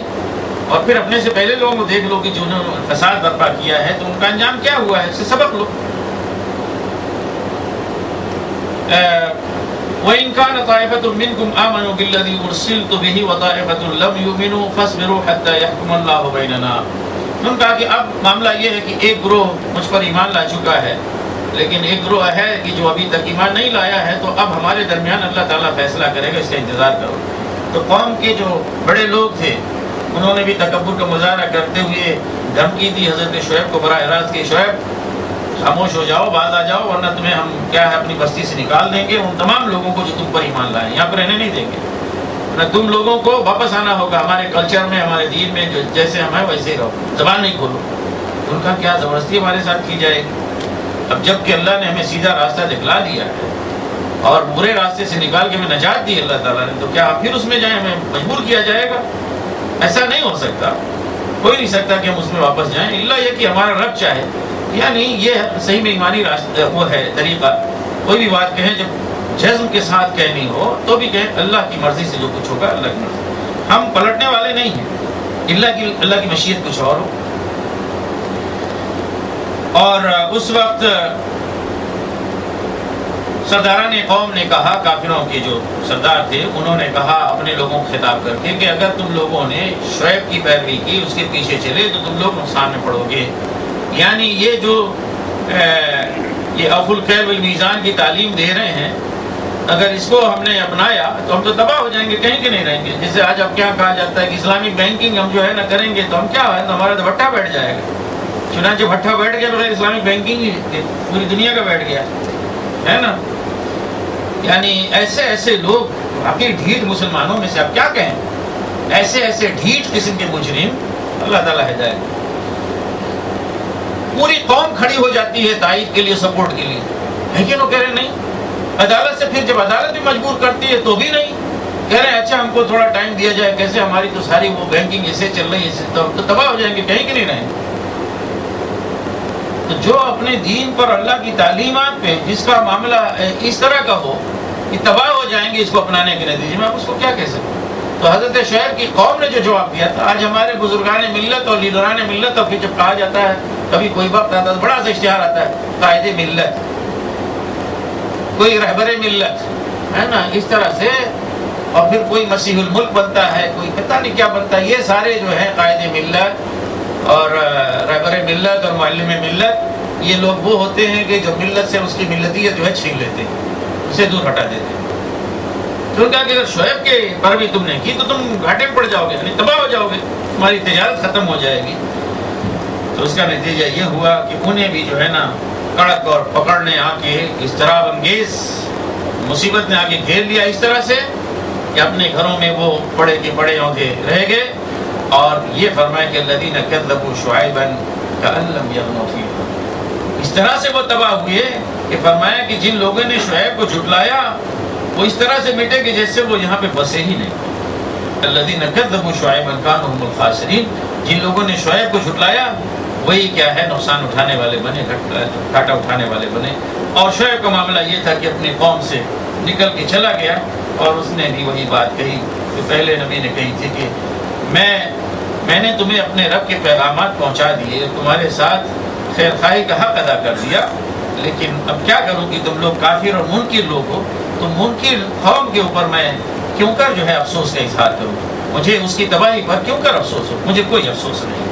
اور پھر اپنے سے پہلے لوگوں کو دیکھ لو کہ جنہوں نے فساد برپا کیا ہے تو ان کا انجام کیا ہوا ہے، اس سے سبق لو. وَإِنْ كَانَ طَائِفَةٌ مِّنْكُمْ آمَنُوا بِالَّذِي أُرْسِلْتُ بِهِ وَطَائِفَةٌ لَمْ يُؤْمِنُوا فَاصْبِرُوا حَتَّى يَحْكُمَ اللَّهُ بَيْنَنَا. انہوں نے کہا کہ اب معاملہ یہ ہے کہ ایک گروہ مجھ پر ایمان لا چکا ہے، لیکن ایک گروہ ہے کہ جو ابھی تک ایمان نہیں لایا ہے، تو اب ہمارے درمیان اللہ تعالیٰ فیصلہ کرے گا، اس کا انتظار کرو. تو قوم کے جو بڑے لوگ تھے انہوں نے بھی تکبر کا مظاہرہ کرتے ہوئے دھمکی دی حضرت شعیب کو براہ راست کہ شعیب خاموش ہو جاؤ، باز آ جاؤ، ورنہ تمہیں ہم کیا ہے اپنی بستی سے نکال دیں گے. ان تمام لوگوں کو جو تم پر ایمان لائے یہاں پر رہنے نہیں دیں گے، نہ تم لوگوں کو واپس آنا ہوگا ہمارے کلچر میں، ہمارے دین میں، جو جیسے ہم ہیں ویسے ہی رہو، زبان نہیں کھولو. ان کا کیا زبردستی ہمارے ساتھ کی جائے گی؟ اب جب کہ اللہ نے ہمیں سیدھا راستہ دکھلا دیا ہے اور برے راستے سے نکال کے ہمیں نجات دی اللہ تعالیٰ نے، تو کیا پھر اس میں جائیں، ہمیں مجبور کیا جائے گا؟ ایسا نہیں ہو سکتا، کوئی نہیں سکتا کہ ہم اس میں واپس جائیں، الا یہ کہ ہمارا رب چاہے. یعنی یہ صحیح میں ایمانی راستہ وہ ہے طریقہ. کوئی بھی بات کہیں جب جزم کے ساتھ کہنی ہو تو بھی کہیں اللہ کی مرضی سے جو کچھ ہوگا اللہ کی مرضی. ہم پلٹنے والے نہیں ہیں، اللہ کی مشیت کچھ اور ہو. اور اس وقت سرداران قوم نے کہا، کافروں کے جو سردار تھے انہوں نے کہا اپنے لوگوں کو خطاب کر کے کہ اگر تم لوگوں نے شعیب کی پیروی کی، اس کے پیچھے چلے تو تم لوگ نقصان میں پڑو گے. یعنی یہ جو یہ اوفوا الکیل والمیزان کی تعلیم دے رہے ہیں، اگر اس کو ہم نے اپنایا تو ہم تو تباہ ہو جائیں گے، کہیں کے نہیں رہیں گے. جیسے آج اب کیا کہا جاتا ہے کہ اسلامک بینکنگ ہم جو ہے نا کریں گے تو ہم کیا ہے، ہمارا تو بھٹا بیٹھ جائے گا. چنانچہ بھٹا بیٹھ گیا بغیر اسلامک بینکنگ ہی پوری دنیا کا بیٹھ گیا ہے نا. یعنی ایسے ایسے لوگ باقی ڈھیٹ مسلمانوں میں سے آپ کیا کہیں، ایسے ایسے ڈھیٹ قسم کے مجرم، اللہ تعالیٰ ہدایت. پوری قوم کھڑی ہو جاتی ہے تائید کے لیے، سپورٹ کے لیے، لیکن وہ کہہ رہے نہیں. عدالت سے پھر جب عدالت بھی مجبور کرتی ہے تو بھی نہیں، کہہ رہے ہیں اچھا ہم کو تھوڑا ٹائم دیا جائے، کیسے ہماری تو ساری وہ بینکنگ ایسے چل رہی ہے تو تباہ ہو جائیں گے، کہیں کہ نہیں رہیں. تو جو اپنے دین پر اللہ کی تعلیمات پہ جس کا معاملہ اس طرح کا ہو کہ تباہ ہو جائیں گے اس کو اپنانے کے نتیجے میں، آپ اس کو کیا کہہ سکتے. تو حضرت شعیب کی قوم نے جو جواب دیا تھا، آج ہمارے بزرگان ملت اور لیڈران ملت، اور پھر جب کہا جاتا ہے کبھی کوئی وقت آتا ہے بڑا سا اشتہار آتا ہے قائد ملت، کوئی رہبر ملت ہے نا، اس طرح سے. اور پھر کوئی مسیح الملک بنتا ہے، کوئی پتہ نہیں کیا بنتا ہے. یہ سارے جو ہیں قائد ملت اور رہبر ملت اور معلم ملت، یہ لوگ وہ ہوتے ہیں کہ جو ملت سے اس کی ملتیت جو ہے چھین لیتے ہیں، اسے دور ہٹا دیتے ہیں. تو کہا کہ اگر شعیب کے پیروی تم نے کی تو تم گھاٹے میں پڑ جاؤ گے، یعنی تباہ ہو جاؤ گے، تمہاری تجارت ختم ہو جائے گی. تو اس کا نتیجہ یہ ہوا کہ انہیں بھی جو ہے نا کڑک اور پکڑنے آ کے اضطراب انگیز مصیبت نے آ کے گھیر لیا اس طرح سے کہ اپنے گھروں میں وہ پڑے کے پڑے عہدے رہ گئے. اور یہ فرمایا کہ الذین کذبوا شعیبا کأن لم یغنوا فیہا، اس طرح سے وہ تباہ ہوئے کہ فرمایا کہ جن لوگوں نے شعیب کو جھٹلایا وہ اس طرح سے مٹے کہ جیسے وہ یہاں پہ بسے ہی نہیں۔ الذین کذبوا شعیبا کانوا هم الخاسرین، جن لوگوں نے شعیب کو جھٹلایا وہی کیا ہے نقصان اٹھانے والے بنے، گھاٹا اٹھانے والے بنے۔ اور شعیب کا معاملہ یہ تھا کہ اپنی قوم سے نکل کے چلا گیا اور اس نے بھی وہی بات کہی کہ پہلے نبی نے کہی تھی کہ میں نے تمہیں اپنے رب کے پیغامات پہنچا دیے، تمہارے ساتھ خیر خواہی کا حق ادا کر دیا، لیکن اب کیا کروں کہ تم لوگ کافر اور منکر لوگ ہو، تو منکر قوم کے اوپر میں کیوں کر جو ہے افسوس کا اظہار کروں، مجھے اس کی تباہی پر کیوں کر افسوس ہو، مجھے کوئی افسوس نہیں۔